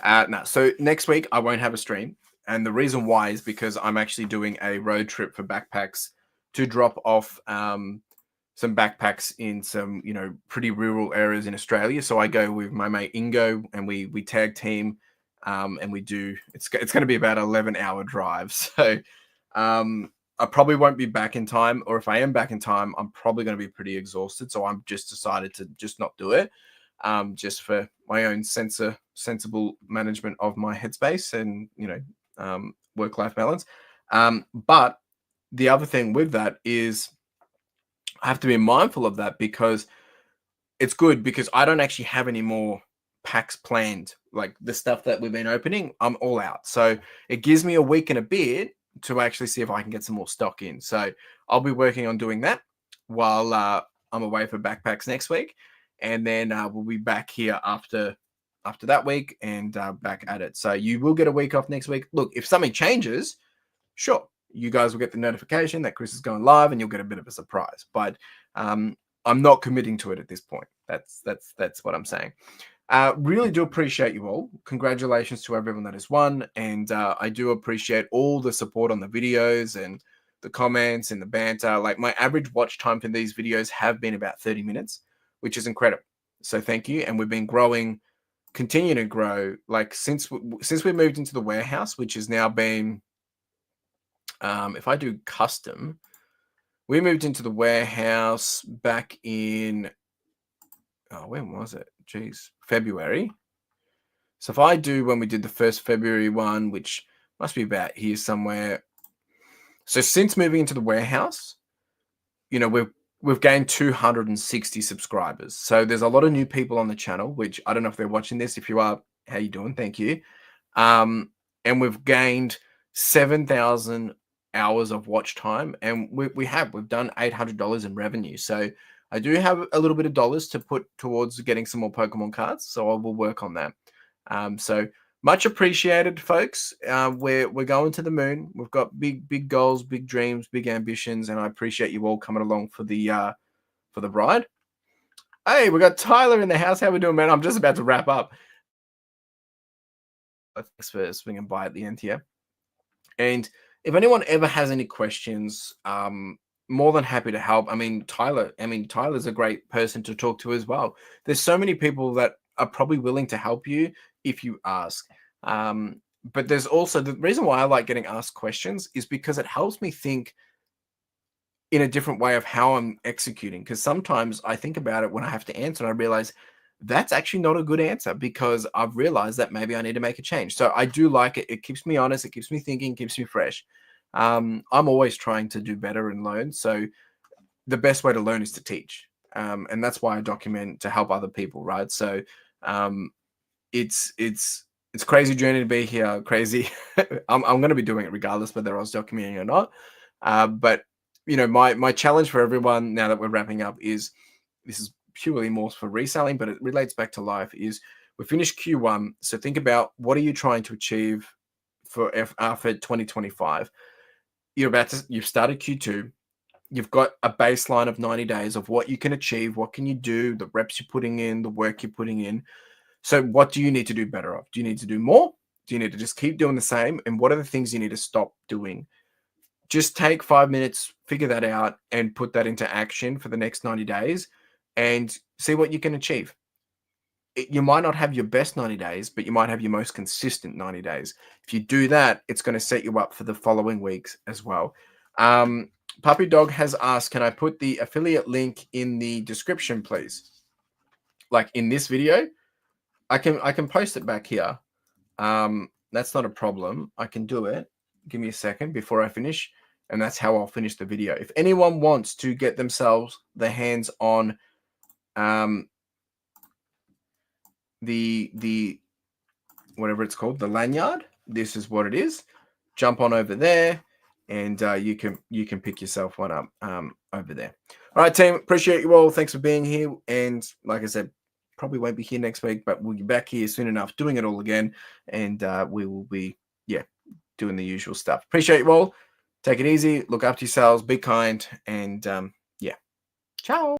Speaker 1: No, so next week I won't have a stream, and the reason why is because I'm actually doing a road trip for backpacks to drop off some backpacks in some pretty rural areas in Australia. So I go with my mate Ingo, and we tag team, and we do. It's going to be about an 11-hour drive. So I probably won't be back in time, or if I am back in time, I'm probably going to be pretty exhausted. So I'm just decided to just not do it, just for my own sensible management of my headspace. And work-life balance. But the other thing with that is I have to be mindful of that, because it's good because I don't actually have any more packs planned. Like the stuff that we've been opening, I'm all out. So it gives me a week and a bit to actually see if I can get some more stock in. So I'll be working on doing that while I'm away for backpacks next week, and then we'll be back here after that week and back at it. So you will get a week off next week. Look, if something changes, sure, you guys will get the notification that Chris is going live, and you'll get a bit of a surprise. But I'm not committing to it at this point. That's what I'm saying. Really do appreciate you all. Congratulations to everyone that has won, and I do appreciate all the support on the videos and the comments and the banter. Like, my average watch time for these videos have been about 30 minutes, which is incredible. So thank you, and we've been growing, continue to grow. Like since we moved into the warehouse, which has now been, if I do custom, we moved into the warehouse back in, when was it? Geez, February. So if I do when we did the first February one, which must be about here somewhere. So since moving into the warehouse, we've gained 260 subscribers. So there's a lot of new people on the channel, which I don't know if they're watching this. If you are, how you doing? Thank you. And we've gained 7,000 hours of watch time, and we've done $800 in revenue. So I do have a little bit of dollars to put towards getting some more Pokemon cards, so I will work on that. So much appreciated, folks. We're going to the moon. We've got big goals, big dreams, big ambitions, and I appreciate you all coming along for the ride. Hey, we got Tyler in the house. How we doing, man? I'm just about to wrap up. Thanks for swinging by at the end here. And if anyone ever has any questions, more than happy to help. Tyler's a great person to talk to as well. There's so many people that are probably willing to help you if you ask. But there's also the reason why I like getting asked questions is because it helps me think in a different way of how I'm executing. Because sometimes I think about it when I have to answer and I realize that's actually not a good answer, because I've realized that maybe I need to make a change. So I do like it. It keeps me honest. It keeps me thinking, keeps me fresh. I'm always trying to do better and learn. So the best way to learn is to teach. And that's why I document, to help other people, right? So it's crazy journey to be here. Crazy. I'm going to be doing it regardless whether I was documenting or not. But my challenge for everyone now that we're wrapping up is, this is purely more for reselling, but it relates back to life, is we finished Q1. So think about, what are you trying to achieve for 2025? You've started Q2. You've got a baseline of 90 days of what you can achieve, what can you do, the reps you're putting in, the work you're putting in. So what do you need to do better of? Do you need to do more? Do you need to just keep doing the same? And what are the things you need to stop doing? Just take 5 minutes, figure that out, and put that into action for the next 90 days and see what you can achieve. You might not have your best 90 days, but you might have your most consistent 90 days. If you do that, it's going to set you up for the following weeks as well. Puppy Dog has asked, can I put the affiliate link in the description, please? Like in this video, I can post it back here. That's not a problem. I can do it. Give me a second before I finish. And that's how I'll finish the video. If anyone wants to get themselves their hands on the whatever it's called, the lanyard, this is what it is. Jump on over there, and you can pick yourself one up over there. All right, team, appreciate you all. Thanks for being here. And like I said, probably won't be here next week, but we'll be back here soon enough doing it all again, and we will be doing the usual stuff. Appreciate you all. Take it easy, look after yourselves, be kind, and ciao.